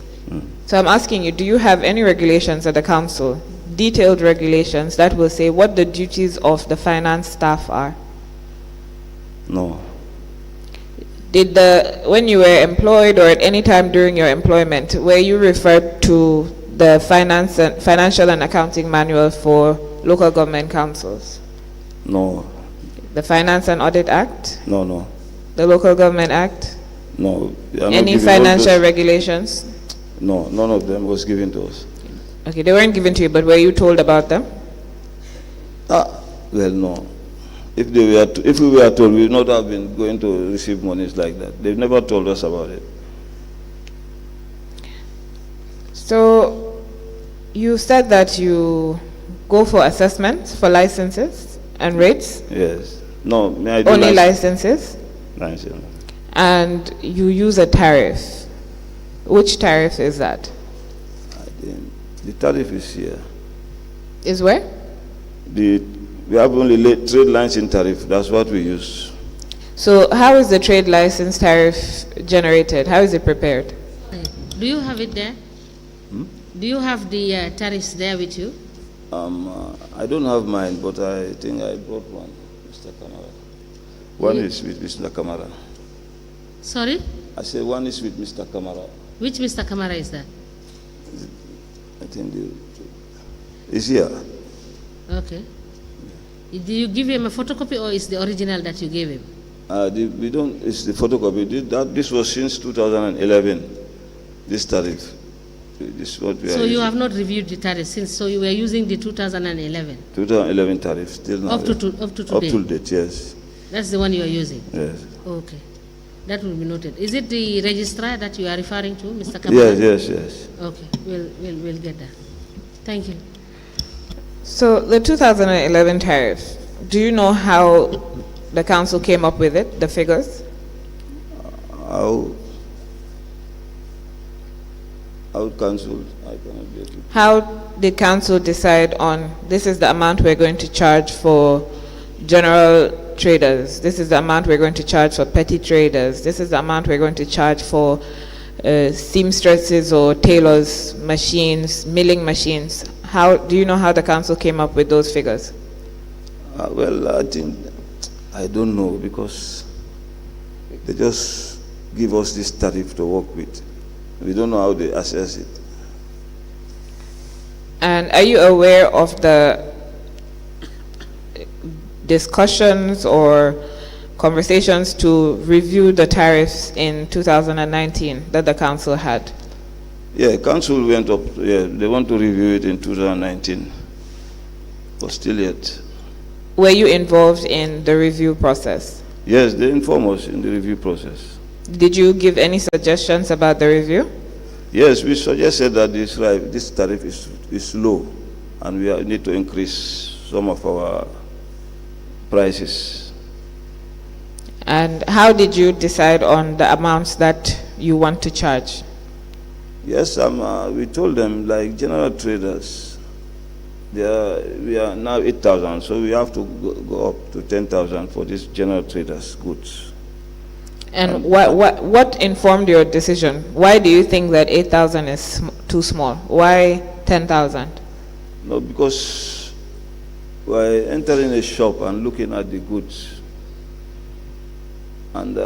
So I'm asking you, do you have any regulations at the council, detailed regulations that will say what the duties of the finance staff are? No. When you were employed or at any time during your employment, were you referred to the financial and accounting manual for local government councils? No. The Finance and Audit Act? No. The Local Government Act? No. They are not Any giving all financial those- regulations? No, none of them was given to us. Okay, they weren't given to you, but were you told about them? Well, no. If we were told, we would not have been going to receive monies like that. They've never told us about it. So, you said that you go for assessments for licenses and rates, Yes. No, may I do only license? licenses, License. and you use a tariff. Which tariff is that? The tariff is here. Is where? We have only trade licensing tariff. That's what we use. So, how is the trade license tariff generated? How is it prepared? Do you have it there? Do you have the tariffs there with you? I don't have mine, but I think I brought one, Mr. Kamara. One is with Mr. Kamara. Sorry? I said one is with Mr. Kamara. Which Mr. Kamara is that? I think it's here. Okay. Did you give him a photocopy or is the original that you gave him? We don't. It's the photocopy. This was since 2011. This tariff. This is what we are. So you using. have not reviewed the tariff since, so you were using the 2011? 2011 tariff still now. Up to today? Up to date, yes. That's the one you are using? Yes. Okay. That will be noted. Is it the registrar that you are referring to, Mr. Kamara? Yes. Okay, we'll get that. Thank you. So, the 2011 tariff, do you know how the council came up with it, the figures? Our council, I cannot get it. How did council decide on this is the amount we're going to charge for general traders, this is the amount we're going to charge for petty traders, this is the amount we're going to charge for seamstresses or tailors, machines, milling machines? How do you know how the council came up with those figures? Well, I don't know, because they just give us this tariff to work with. We don't know how they assess it. And are you aware of the discussions or conversations to review the tariffs in 2019 that the council had? Yeah, council went up. Yeah, they want to review it in 2019, but still yet. Were you involved in the review process? Yes, they inform us in the review process. Did you give any suggestions about the review? Yes, we suggested that this tariff is low, and we need to increase some of our prices. And how did you decide on the amounts that you want to charge? Yes, we told them, like general traders, We are now 8,000, so we have to go up to 10,000 for these general traders goods. And what informed your decision? Why do you think that 8,000 is too small? Why 10,000? No, because by entering a shop and looking at the goods, and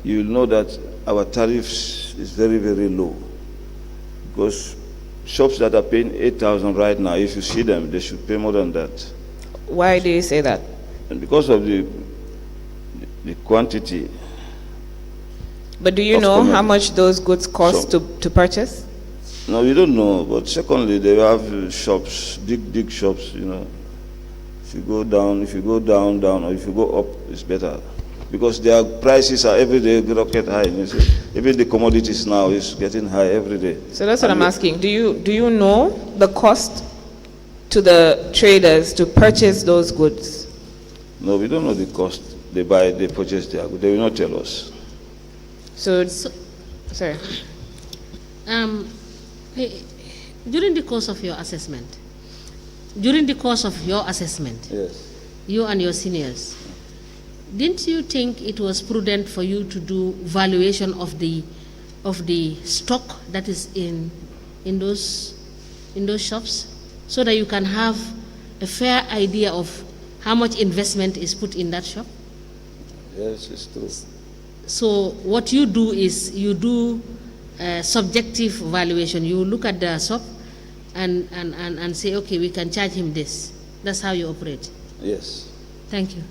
you'll know that our tariffs is very, very low. Because shops that are paying 8,000 right now, if you see them, they should pay more than that. Why do you say that? And because of the quantity. But do you know how much those goods cost to purchase? No, we don't know. But secondly, they have shops, big shops, you know. If you go down, or if you go up, it's better. Because their prices are every day rocket high. You see. Even the commodities now is getting high every day. So that's what I'm asking. Do you know the cost to the traders to purchase those goods? No, we don't know the cost. They purchase their goods. They will not tell us. Sorry. During the course of your assessment, Yes. you and your seniors, didn't you think it was prudent for you to do valuation of the stock that is in those shops, so that you can have a fair idea of how much investment is put in that shop? Yes, it's true. So what you do is you do subjective valuation. You look at the shop and say, okay, we can charge him this. That's how you operate. Yes. Thank you.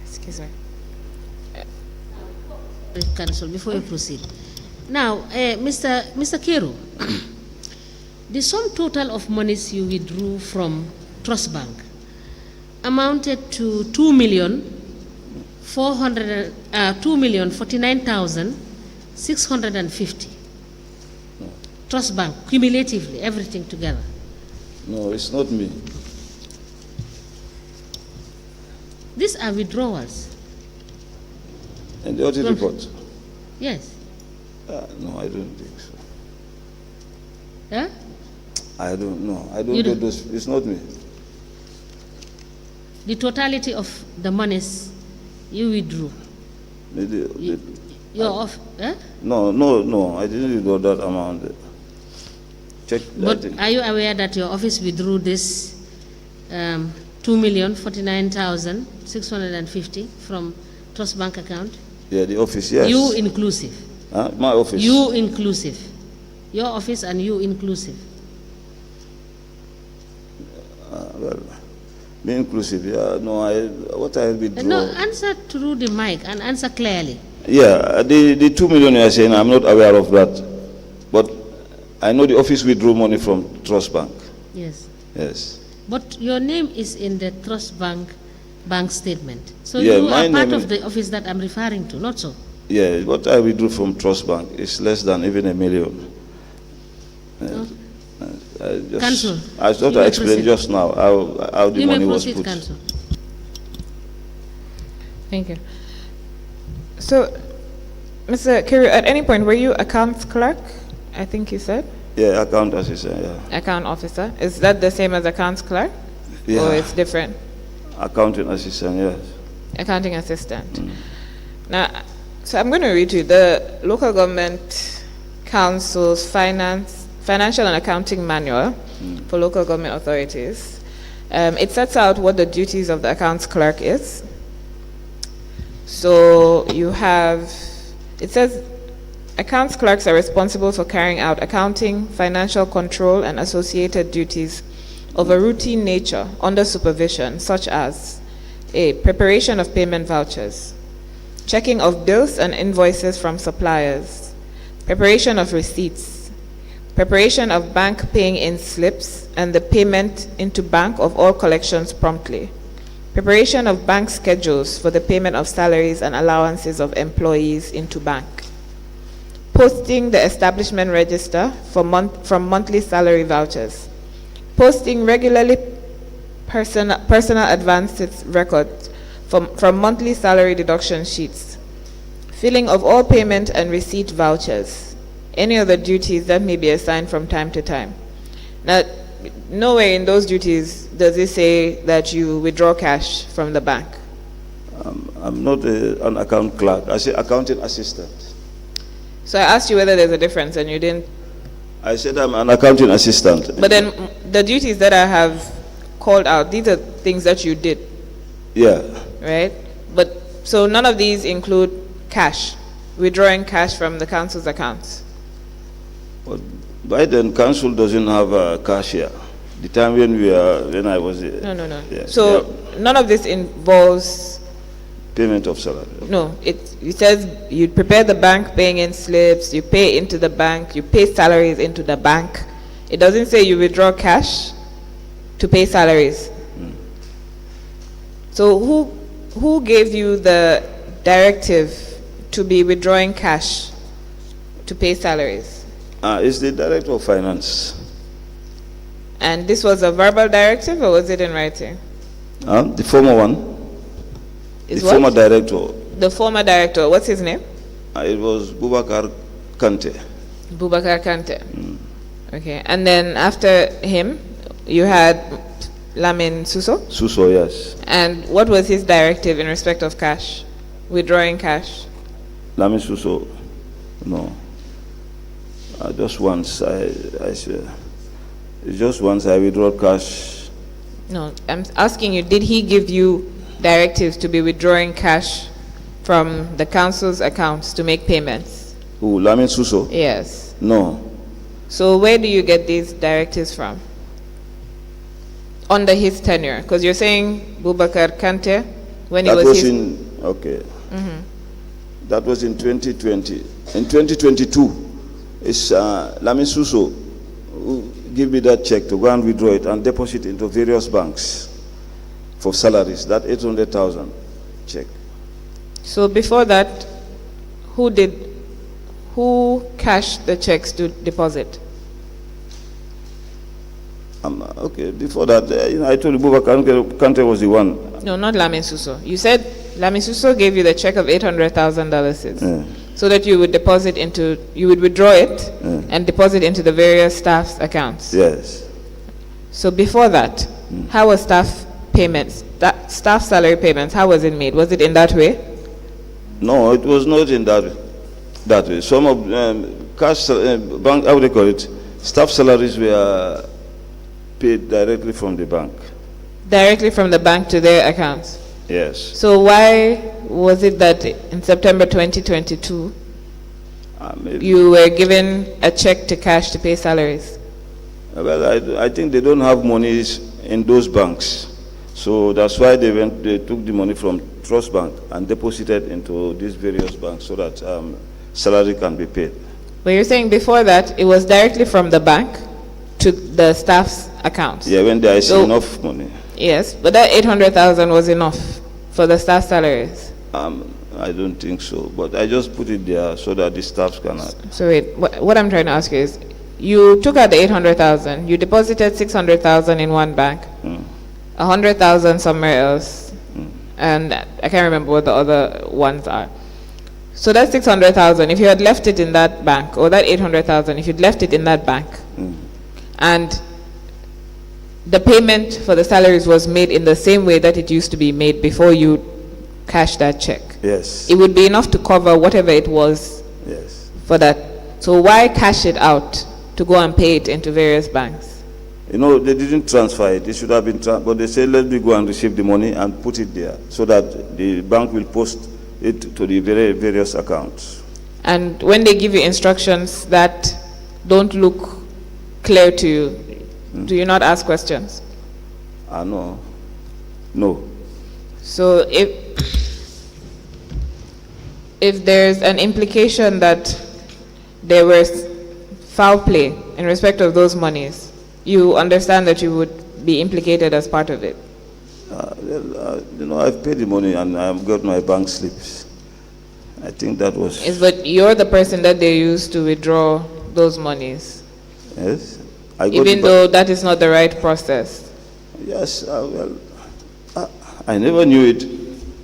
Excuse me. Council, before you proceed. Now, Mr. Kero, the sum total of monies you withdrew from Trust Bank amounted to 2,049,650. Trust Bank, cumulatively, everything together. No, it's not me. These are withdrawals. And the audit report? Yes. No, I don't think so. Yeah? I don't know. I don't You get don't- those. It's not me. The totality of the monies you withdrew. You're off. Eh? No, I didn't withdraw that amount. Check. But are you aware that your office withdrew this 2,049,650 from Trust Bank account? Yeah, the office, yes. You inclusive. My office. You inclusive. Your office and you inclusive. Well, me inclusive, yeah. No, what I withdraw. No, answer through the mic and answer clearly. Yeah, the 2 million you are saying, I'm not aware of that. But I know the office withdrew money from Trust Bank. Yes. Yes. But your name is in the Trust Bank statement. So Yeah, you my are part name of the office that I'm referring to, not so? Yeah, what I withdrew from Trust Bank is less than even $1 million. Council, I thought you I may explained proceed. just now how the You may money was proceed, put. Council. Thank you. So, Mr. Kiri, at any point, were you accounts clerk? I think you said? Yeah, account assistant, yeah. Account officer. Is that the same as accounts clerk? Yeah. Or it's different? Accounting assistant, yes. Accounting assistant. Now, so I'm going to read you the Local Government Council's Financial and Accounting Manual for local government authorities. It sets out what the duties of the accounts clerk is. So you have, it says, accounts clerks are responsible for carrying out accounting, financial control, and associated duties of a routine nature under supervision, such as a preparation of payment vouchers, checking of bills and invoices from suppliers, preparation of receipts, preparation of bank paying in slips and the payment into bank of all collections promptly, preparation of bank schedules for the payment of salaries and allowances of employees into bank, posting the establishment register from monthly salary vouchers, posting regularly personal advances records from monthly salary deduction sheets, filling of all payment and receipt vouchers, any other duties that may be assigned from time to time. Now, nowhere in those duties does it say that you withdraw cash from the bank. I'm not an account clerk. I say accounting assistant. So I asked you whether there's a difference and you didn't. I said I'm an accounting assistant. But then the duties that I have called out, these are things that you did, Yeah. right? But so none of these include cash, withdrawing cash from the council's accounts. But by then, council doesn't have a cashier. The time when I was No. Yeah, So none of this involves. payment of salary. No, it says you prepare the bank paying in slips, you pay into the bank, you pay salaries into the bank. It doesn't say you withdraw cash to pay salaries. So who gave you the directive to be withdrawing cash to pay salaries? It's the director of finance. And this was a verbal directive or was it in writing? The former one. Is The what? former director. The former director, what's his name? It was Bubakar Kante. Bubakar Kante. Okay, and then after him, you had Lamin Suso. Suso, yes. And what was his directive in respect of cash, withdrawing cash? Lami Suso, no. Just once, I swear. Just once I withdraw cash. No, I'm asking you, did he give you directives to be withdrawing cash from the council's accounts to make payments? Who, Lamin Suso? Yes. No. So where do you get these directives from? Under his tenure? Because you're saying Bubakar Kante, when That he was was his... in, okay. That was in 2020. In 2022, it's Lamin Suso who give me that check to go and withdraw it and deposit into various banks for salaries, that 800,000 check. So before that, who cashed the checks to deposit? Okay, before that, I told you Bubakar Kante was the one. No, not Lamin Suso. You said Lamin Suso gave you the check of $800,000 so that you would deposit into, you would withdraw it and deposit into the various staff's accounts. Yes. So before that, how was staff payments, staff salary payments, how was it made? Was it in that way? No, it was not in that way. Some of cash, bank, how would they call it? Staff salaries were paid directly from the bank. Directly from the bank to their accounts? Yes. So why was it that in September 2022, you were given a check to cash to pay salaries? Well, I think they don't have monies in those banks. So that's why they took the money from Trust Bank and deposited into these various banks so that salary can be paid. But you're saying before that, it was directly from the bank to the staff's accounts? Yeah, when there is enough money. Yes, but that 800,000 was enough for the staff salaries? I don't think so, but I just put it there so that the staffs can. So wait, what I'm trying to ask you is, you took out the 800,000, you deposited 600,000 in one bank, 100,000 somewhere else, and I can't remember what the other ones are. So that 600,000, if you had left it in that bank, or that 800,000, if you'd left it in that bank, and the payment for the salaries was made in the same way that it used to be made before you cashed that check, Yes. it would be enough to cover whatever it was Yes. for that. So why cash it out to go and pay it into various banks? You know, they didn't transfer it. It should have been but they said, let me go and receive the money and put it there so that the bank will post it to the various accounts. And when they give you instructions that don't look clear to you, do you not ask questions? No. No. So if there's an implication that there was foul play in respect of those monies, you understand that you would be implicated as part of it? You know, I've paid the money and I've got my bank slips. I think that was... But you're the person that they used to withdraw those monies. Yes. Even though that is not the right process. Yes, I never knew it,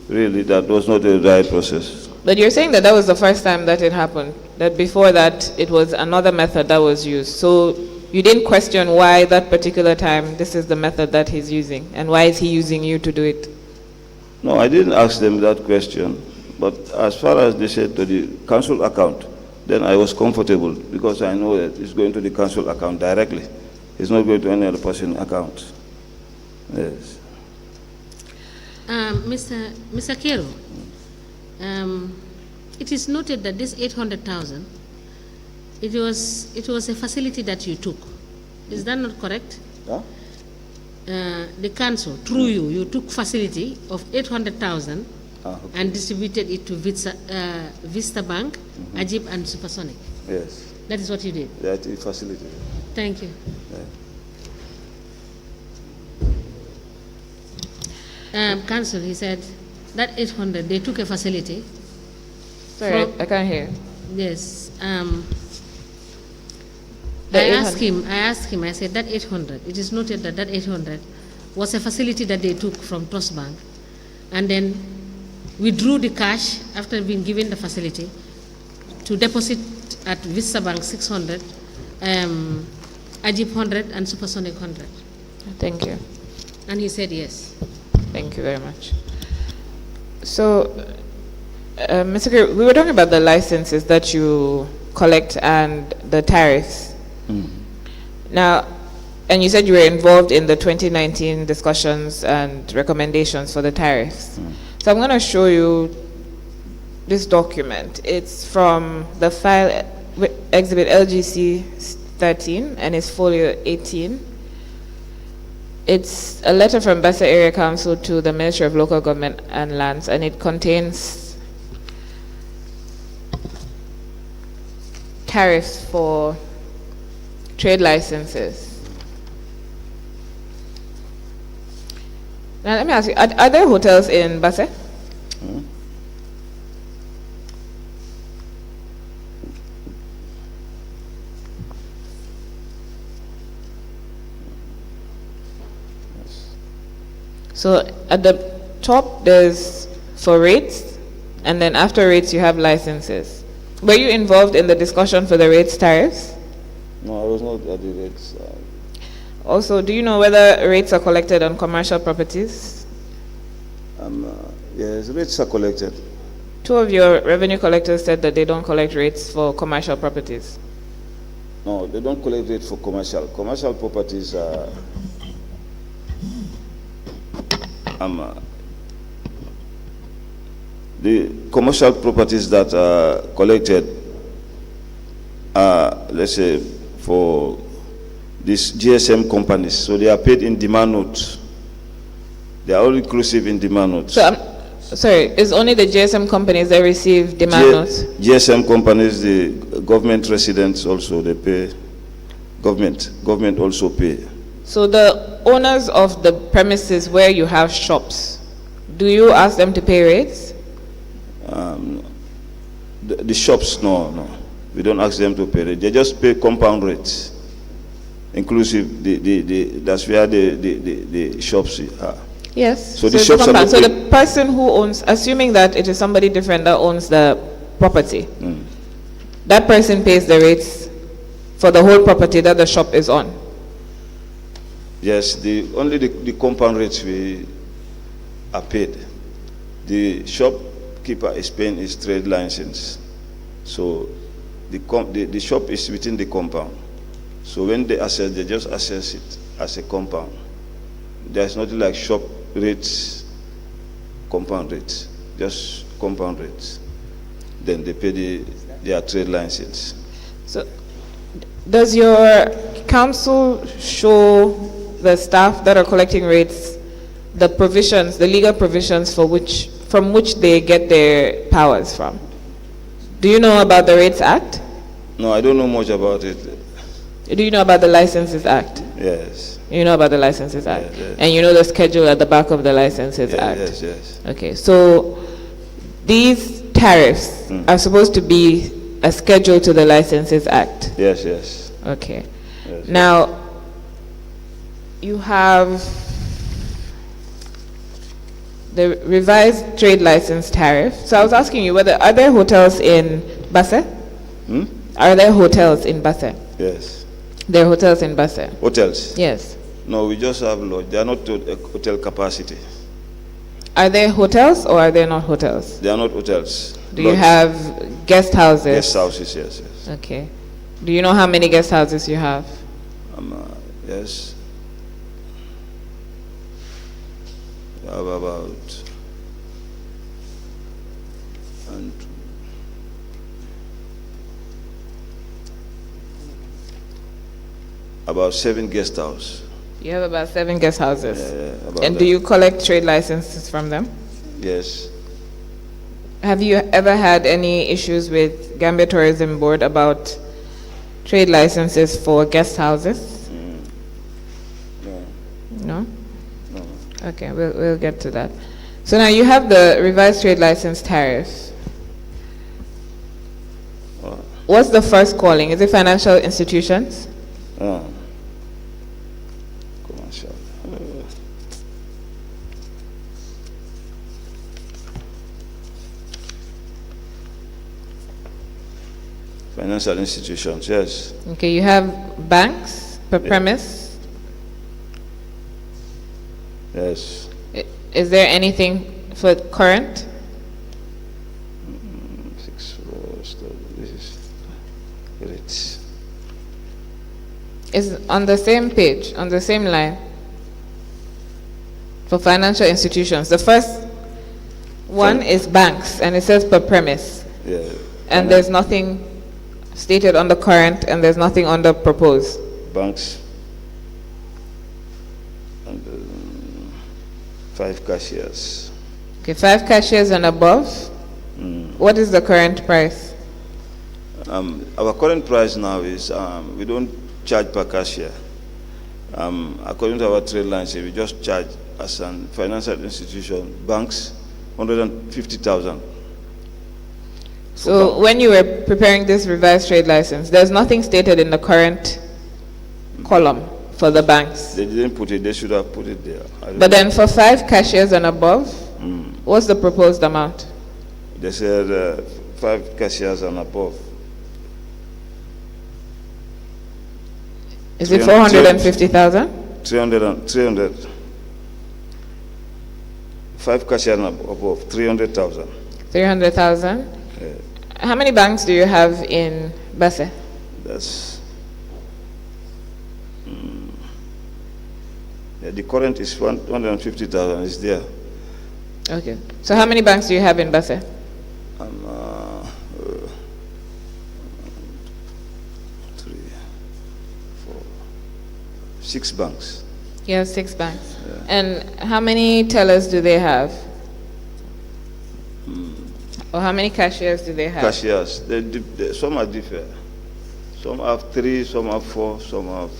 really, that was not the right process. But you're saying that that was the first time that it happened. that before that it was another method that was used. So you didn't question why that particular time this is the method that he's using, and why is he using you to do it? No, I didn't ask them that question. But as far as they said to the council account, then I was comfortable because I know that it's going to the council account directly. It's not going to any other person's account. Yes. Mr. Kero, it is noted that this 800,000, it was a facility that you took. Is that not correct? Huh? The council, through you took facility of 800,000 Okay. and distributed it to Vista Bank, Ajib, and Supersonic. Yes. That is what you did. That is facility. Thank you. Council, he said that 800, they took a facility. Sorry, From- I can't hear. Yes. The I asked him, I said that 800, it is noted that that 800 was a facility that they took from Trust Bank and then withdrew the cash after being given the facility to deposit at Vista Bank 600, Ajib 100 and Supersonic 100. Thank you. And he said yes. Thank you very much. So, Mr. Kero, we were talking about the licenses that you collect and the tariffs. Now, and you said you were involved in the 2019 discussions and recommendations for the tariffs. So I'm going to show you this document. It's from the file exhibit LGC 13 and it's folio 18. It's a letter from Bassa Area Council to the Ministry of Local Government and Lands, and it contains tariffs for trade licenses. Now let me ask you, are there hotels in Bassa? So at the top there's for rates, and then after rates you have licenses. Were you involved in the discussion for the rates tariffs? No, I was not at the rates. Also, do you know whether rates are collected on commercial properties? Yes, rates are collected. Two of your revenue collectors said that they don't collect rates for commercial properties. No, they don't collect rates for commercial. Commercial properties are the commercial properties that are collected are, let's say, for these GSM companies. So they are paid in demand notes. They are all inclusive in demand notes. So sorry, it's only the GSM companies that receive demand notes? GSM companies, the government residents also, they pay. Government also pay. So the owners of the premises where you have shops, do you ask them to pay rates? The shops, no. We don't ask them to pay rates. They just pay compound rates, inclusive that's where the shops are. Yes. So the it's a shops are compound. not So the person who owns, assuming that it is somebody different that owns the property, that person pays the rates for the whole property that the shop is on. Yes, only the compound rates we are paid. The shopkeeper is paying his trade license. So the shop is within the compound. So when they assess, they just assess it as a compound. There's nothing like shop rates, compound rates, just compound rates. Then they pay their trade license. So does your council show the staff that are collecting rates the provisions, the legal provisions from which they get their powers from? Do you know about the Rates Act? No, I don't know much about it. Do you know about the Licenses Act? Yes. You know about the Licenses Act? Yes. And you know the schedule at the back of the Licenses Act? Yes. Okay, so these tariffs are supposed to be a schedule to the Licenses Act? Yes. Okay. Yes. Now, you have the revised trade license tariff. So I was asking you, are there hotels in Bassa? Are there hotels in Basse? Yes. There are hotels in Basse? Hotels? Yes. No, we just have lodge. They are not to hotel capacity. Are there hotels or are there not hotels? They are not hotels. Do you Lodge. have guest houses? Guest houses, yes, yes. Okay. Do you know how many guest houses you have? Yes. We have about about 7 guest houses. You have about 7 guest houses. Yeah, about And that. do you collect trade licenses from them? Yes. Have you ever had any issues with Gambia Tourism Board about trade licenses for guest houses? No. No? No. Okay, we'll get to that. So now you have the revised trade license tariff. What's the first calling? Is it financial institutions? Commercial. Financial institutions, yes. Okay, you have banks per premise. Yes. Is there anything for current? 6 floors. This is great. Is on the same page, on the same line. For financial institutions. The first one is banks, and it says per premise. Yeah. And there's nothing stated on the current, and there's nothing on the proposed. Banks. And 5 cashiers. Okay, 5 cashiers and above. What is the current price? Our current price now is we don't charge per cashier. According to our trade lines, we just charge as a financial institution, banks, 150,000. So when you were preparing this revised trade license, there's nothing stated in the current column for the banks. They didn't put it, they should have put it there. But then for 5 cashiers and above, what's the proposed amount? They said 5 cashiers and above. Is it 450,000? 300. 5 cashiers and above, 300,000. 300,000? How many banks do you have in Basse? That's the current is 150,000 is there. Okay. So how many banks do you have in Basse? 3, 4, 6 banks. You have 6 banks. And how many tellers do they have? Or how many cashiers do they have? Cashiers, some are different. Some have 3, some have 4, some have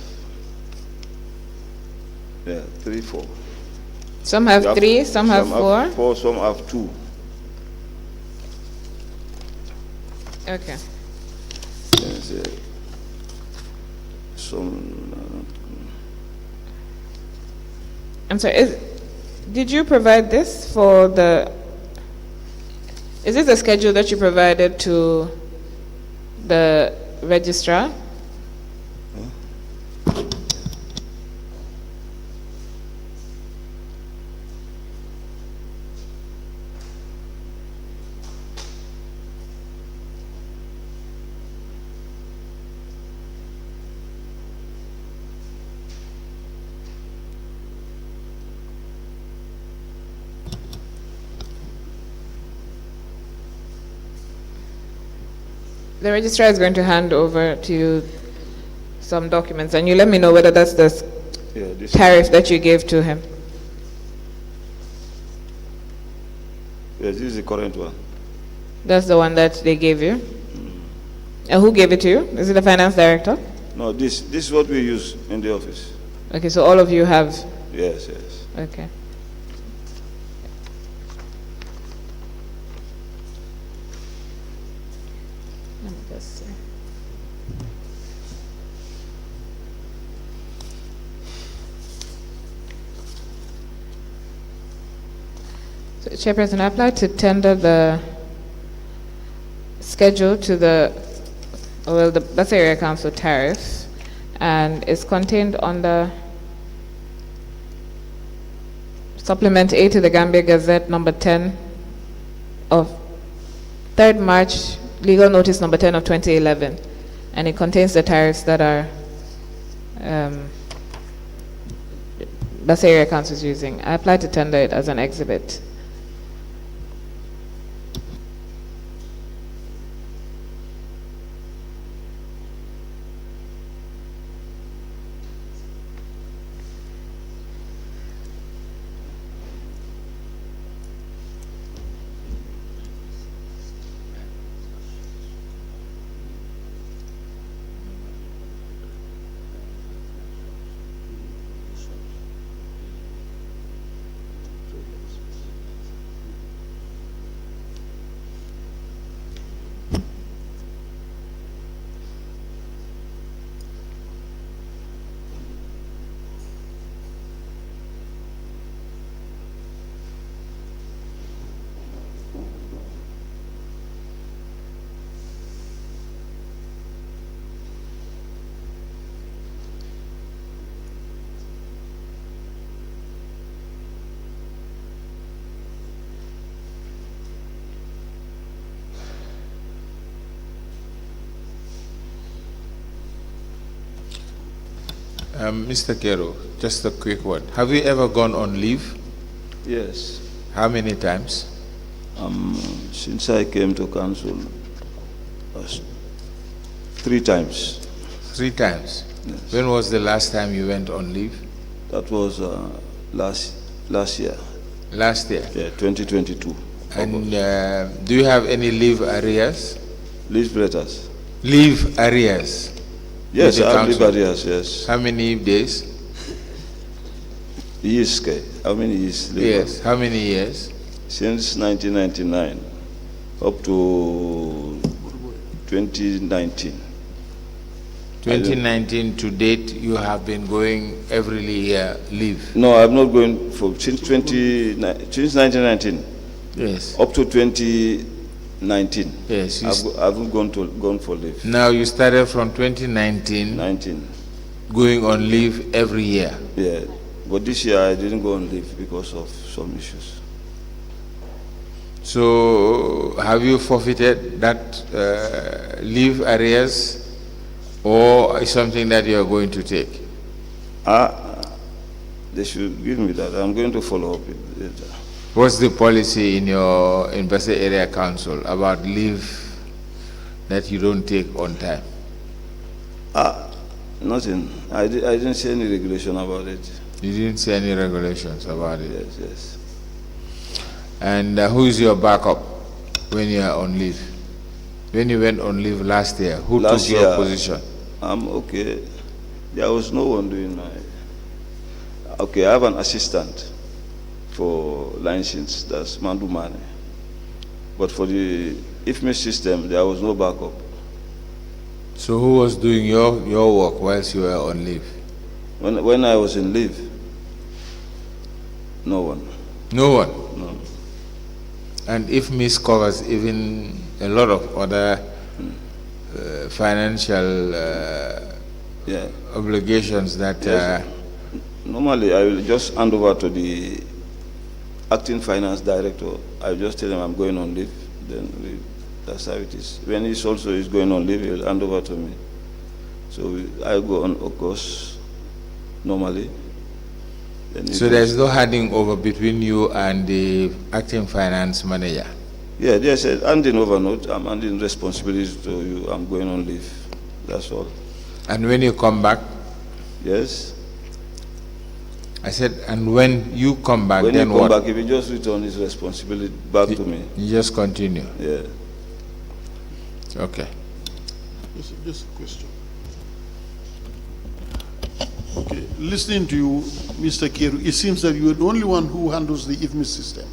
3, 4. Some have 3, some have 4? 4, some have 2. Okay. There's, some. I'm sorry, did you provide this for the... Is this the schedule that you provided to the registrar? The registrar is going to hand over to you some documents, and you let me know whether that's the tariff that you gave to him. Yes, this is the current one. That's the one that they gave you? And who gave it to you? Is it the finance director? No, this is what we use in the office. Okay, so all of you have... Yes, yes. Okay. Let me just see. So, Chairperson, I applied to tender the schedule to the well, the Bus Area Council tariff, and is contained under Supplement A to the Gambia Gazette number 10 of 3rd March, legal notice number 10 of 2011, and it contains the tariffs that are Bus Area Council is using. I applied to tender it as an exhibit. Mr. Kero, just a quick one. Have you ever gone on leave? Yes. How many times? Since I came to council, 3 times. 3 times? Yes. When was the last time you went on leave? That was last year. Last year? Yeah, 2022. And do you have any leave arrears? Leave letters. Leave arrears? Yes, with the I have leave council? arrears, yes. How many days? Years, okay. How many years? leave? Yes. How many years? Since 1999 up to 2019. 2019 to date, you have been going every year leave? No, I'm not going for since 1919. Yes. Up to 2019. Yes. I haven't gone for leave. Now you started from 2019 19. going on leave every year. Yeah. But this year I didn't go on leave because of some issues. So have you forfeited that leave arrears, or is something that you are going to take? They should give me that. I'm going to follow up with it. What's the policy in your Basa Area Council about leave that you don't take on time? Nothing. I didn't see any regulation about it. You didn't see any regulations about it? Yes, yes. And who is your backup when you are on leave? When you went on leave last year, who took your position? I'm okay. There was no one doing my... Okay, I have an assistant for license, that's Mandu Mane. But for the IFME system, there was no backup. So who was doing your work whilst you were on leave? When I was in leave, no one. No one? No. And IFME covers even a lot of other financial obligations that... Yes. Normally, I will just hand over to the acting finance director. I will just tell him I'm going on leave. Then that's how it is. When he also is going on leave, he will hand over to me. So I go on, of course, normally. So there's no handing over between you and the acting finance manager? Yeah, there's a handing over note. I'm handing responsibilities to you. I'm going on leave. That's all. And when you come back? Yes. I said, and when you come back, when then you come what? back, if you just return his responsibility back to me. You just continue? Yeah. Okay. Just a question. Okay, listening to you, Mr. Kiru, it seems that you are the only one who handles the IFMI system.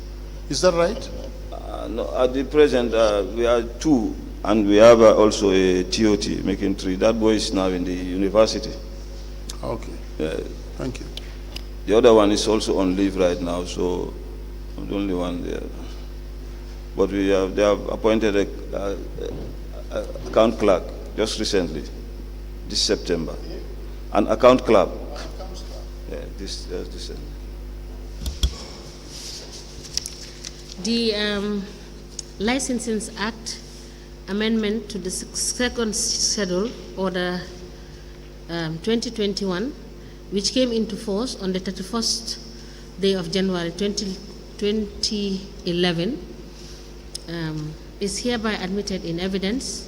Is that right? No, at the present, we are 2, and we have also a TOT making 3. That boy is now in the university. Okay. Thank you. The other one is also on leave right now, so I'm the only one there. But they have appointed a account clerk just recently, this September. An account club. Yeah, this December. The Licensing Act amendment to the second schedule, Order 2021, which came into force on the 31st day of January 2011, is hereby admitted in evidence,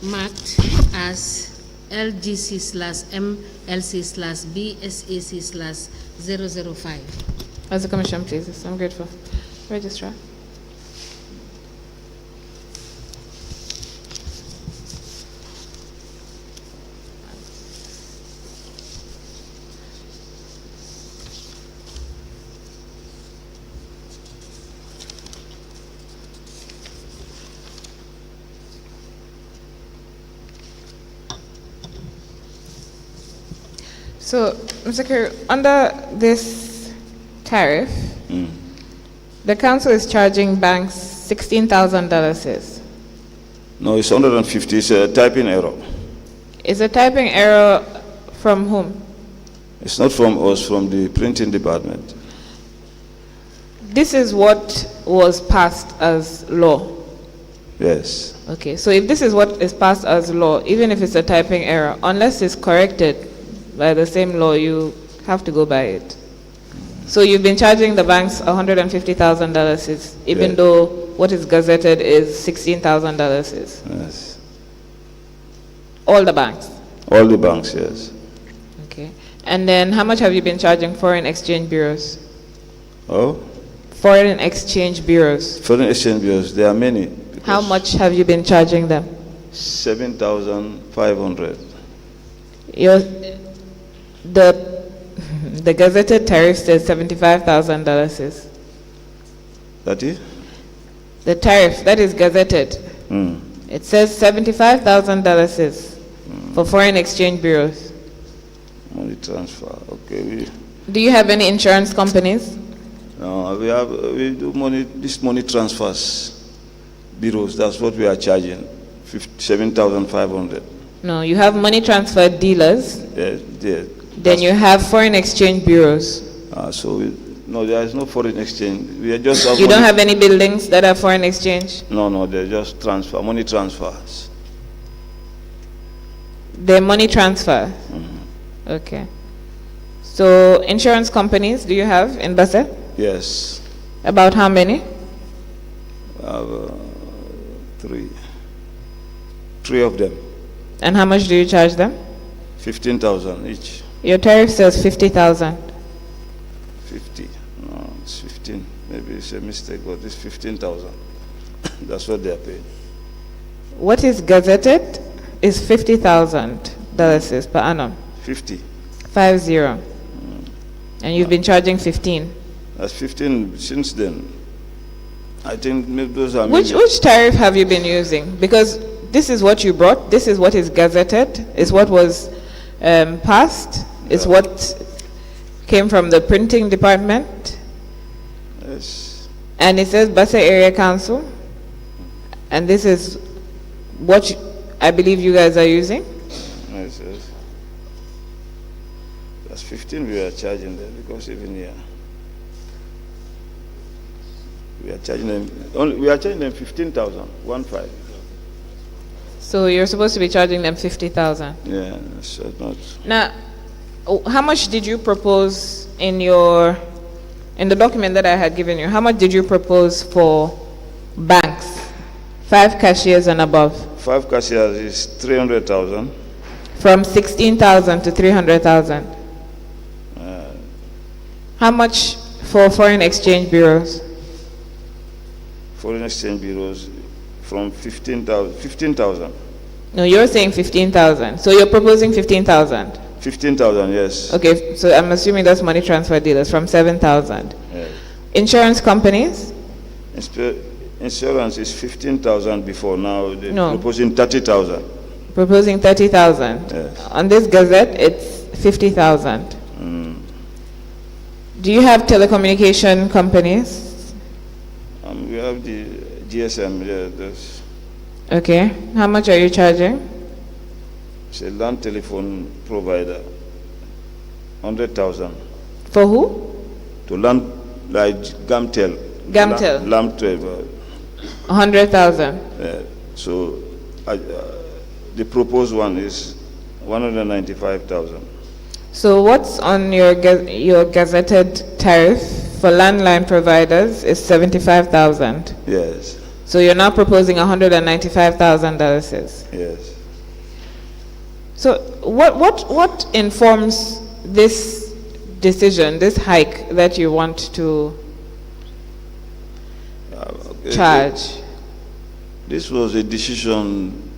marked as LGC/MLC/BSAC/005. As a commission, please. I'm grateful. Registrar. So, Mr. Kerr, under this tariff, the council is charging banks $16,000. No, it's 150. It's a typing error. Is a typing error from whom? It's not from us, from the printing department. This is what was passed as law. Yes. Okay, so if this is what is passed as law, even if it's a typing error, unless it's corrected by the same law, you have to go by it. So you've been charging the banks $150,000, even Yeah. though what is gazetted is $16,000. Yes. All the banks. All the banks, yes. Okay. And then how much have you been charging foreign exchange bureaus? Oh, Foreign exchange bureaus. foreign exchange bureaus, there are many. How much have you been charging them? 7,500. The gazetted tariff says $75,000. That is? The tariff that is gazetted, it says $75,000 for foreign exchange bureaus. Money transfer. Okay. Do you have any insurance companies? No, we do this money transfers bureaus. That's what we are charging. 7,500. No, you have money transfer dealers. Yes, yes. Then you have foreign exchange bureaus. No, there is no foreign exchange. We are just. You don't have any buildings that are foreign exchange? No, they're just money transfers. They're money transfer. Okay. So insurance companies, do you have in Basse? Yes. About how many? We have three of them. And how much do you charge them? 15,000 each. Your tariff says 50,000. 50. No, it's 15. Maybe it's a mistake, but it's 15,000. That's what they are paying. What is gazetted is $50,000 per annum. 50. 50. And you've been charging 15. That's 15 since then. I think maybe those are. Which tariff have you been using? Because this is what you brought. This is what is gazetted. Is what was passed. Is what came from the printing department. Yes. And it says Basse Area Council. And this is what I believe you guys are using. Yes, yes. That's 15 we are charging them, because even here we are charging them 15,000. 15. So you're supposed to be charging them 50,000. Yeah, so not. Now, how much did you propose in the document that I had given you? How much did you propose for banks, 5 cashiers and above? 5 cashiers is 300,000. From 16,000 to 300,000. How much for foreign exchange bureaus? Foreign exchange bureaus from 15,000. No, you're saying 15,000. So you're proposing 15,000. 15,000, yes. Okay, so I'm assuming that's money transfer dealers from 7,000. Yes. Insurance companies? Insurance is 15,000 before. Now they're No. proposing 30,000. Proposing 30,000. Yes. On this gazette, it's 50,000. Do you have telecommunication companies? We have the GSM, yeah, Okay. How much are you charging? It's a land telephone provider. 100,000 For who? to land like Gamtel. Gamtel. Lamb 12. 100,000. So the proposed one is 195,000. So what's on your gazetted tariff for landline providers is 75,000. Yes. So you're now proposing $195,000. Yes. So what informs this decision, this hike that you want to charge? This was a decision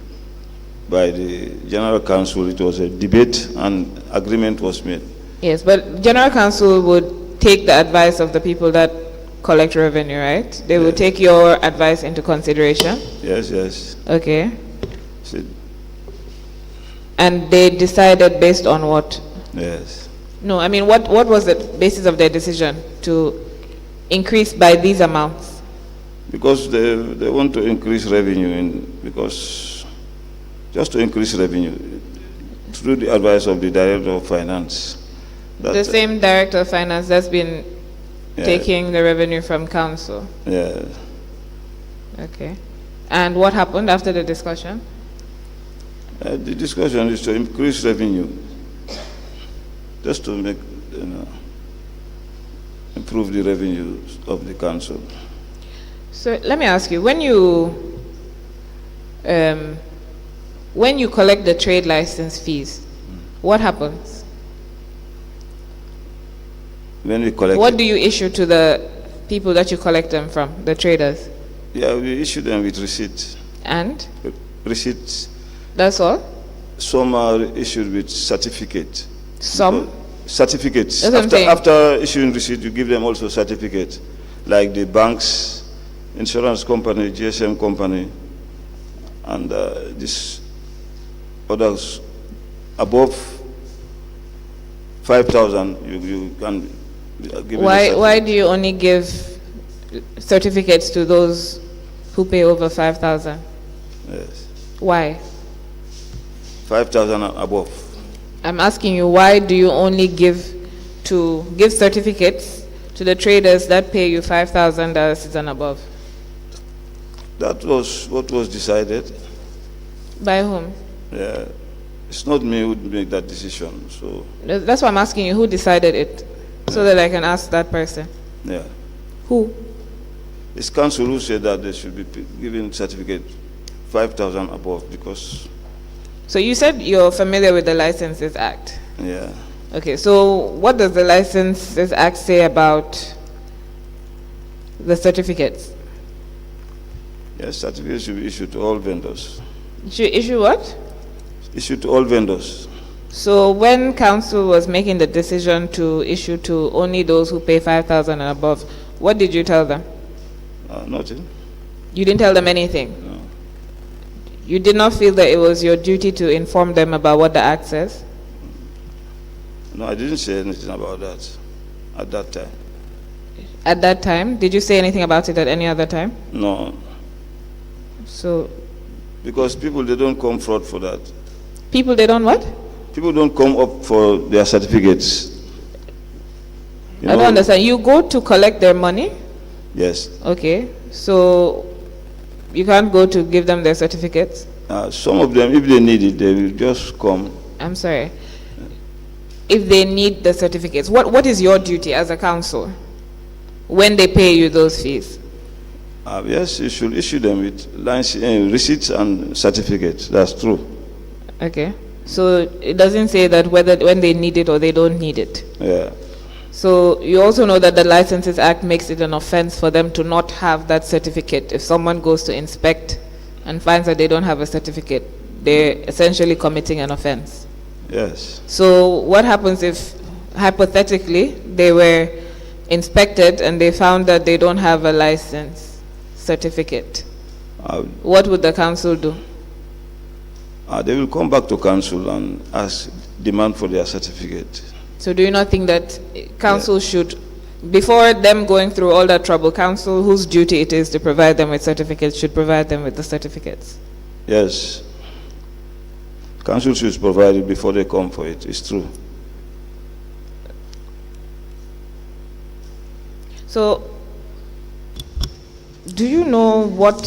by the General Council. It was a debate and agreement was made. Yes, but General Council would take the advice of the people that collect revenue, right? They would take your advice into consideration? Yes, yes. Okay. See, And they decided based on what? yes. No, I mean, what was the basis of their decision to increase by these amounts? Because they want to increase revenue, just to increase revenue through the advice of the Director of Finance. The same Director of Finance that's been Yeah. taking the revenue from council. Yeah. Okay. And what happened after the discussion? The discussion is to increase revenue, just to make, improve the revenues of the council. So let me ask you, when you collect the trade license fees, what happens? When we collect, What do you issue to the people that you collect them from, the traders? yeah, we issue them with receipts. And Receipts. that's all? Some are issued with certificate. Some? Certificates. That's what I'm saying. After issuing receipt, you give them also certificate, like the banks, insurance company, GSM company, and this others above 5,000. You can give. Why do you only give certificates to those who pay over 5,000? Yes. Why? 5,000 above. I'm asking you, why do you only give certificates to the traders that pay you $5,000 and above? That was what was decided. By whom? Yeah. It's not me who would make that decision. So That's why I'm asking you, who decided it? So that I can ask that person. yeah. Who? It's council who said that they should be given certificate 5,000 above because, So you said you're familiar with the Licenses Act. yeah. Okay, so what does the Licenses Act say about the certificates? Yes, certificates should be issued to all vendors. Should issue what? Issued to all vendors. So when council was making the decision to issue to only those who pay 5,000 and above, what did you tell them? Nothing. You didn't tell them anything? No. You did not feel that it was your duty to inform them about what the Act says? No, I didn't say anything about that at that time. At that time? Did you say anything about it at any other time? No, So because people, they don't come fraud for that. people, they don't what? People don't come up for their certificates. You I don't know? understand. You go to collect their money? Yes. Okay. So you can't go to give them their certificates? Some of them, if they need it, they will just come. I'm sorry. If they need the certificates, what is your duty as a council when they pay you those fees? Yes, you should issue them with receipts and certificates. That's true. Okay. So it doesn't say that whether when they need it or they don't need it. Yeah. So you also know that the Licenses Act makes it an offense for them to not have that certificate. If someone goes to inspect and finds that they don't have a certificate, they're essentially committing an offense. Yes. So what happens if, hypothetically, they were inspected and they found that they don't have a license certificate? What would the council do? They will come back to council and demand for their certificate. So do you not think that council should, before them going through all that trouble, council whose duty it is to provide them with certificates should provide them with the certificates? Yes. Council should provide it before they come for it. It's true. So, do you know what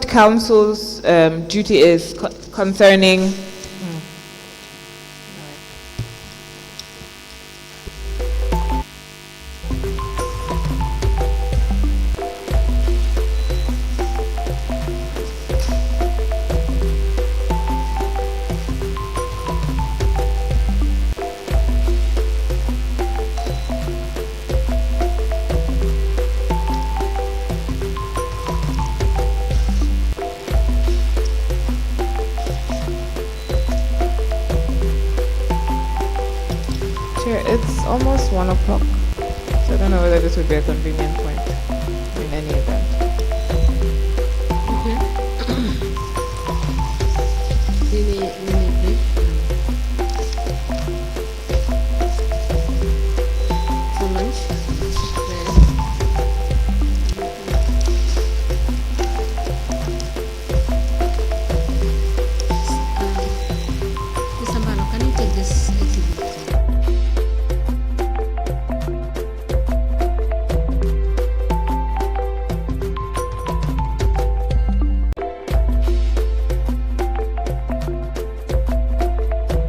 council's duty is concerning? Chair, it's almost 1 o'clock, so I don't know whether this would be a convenient point.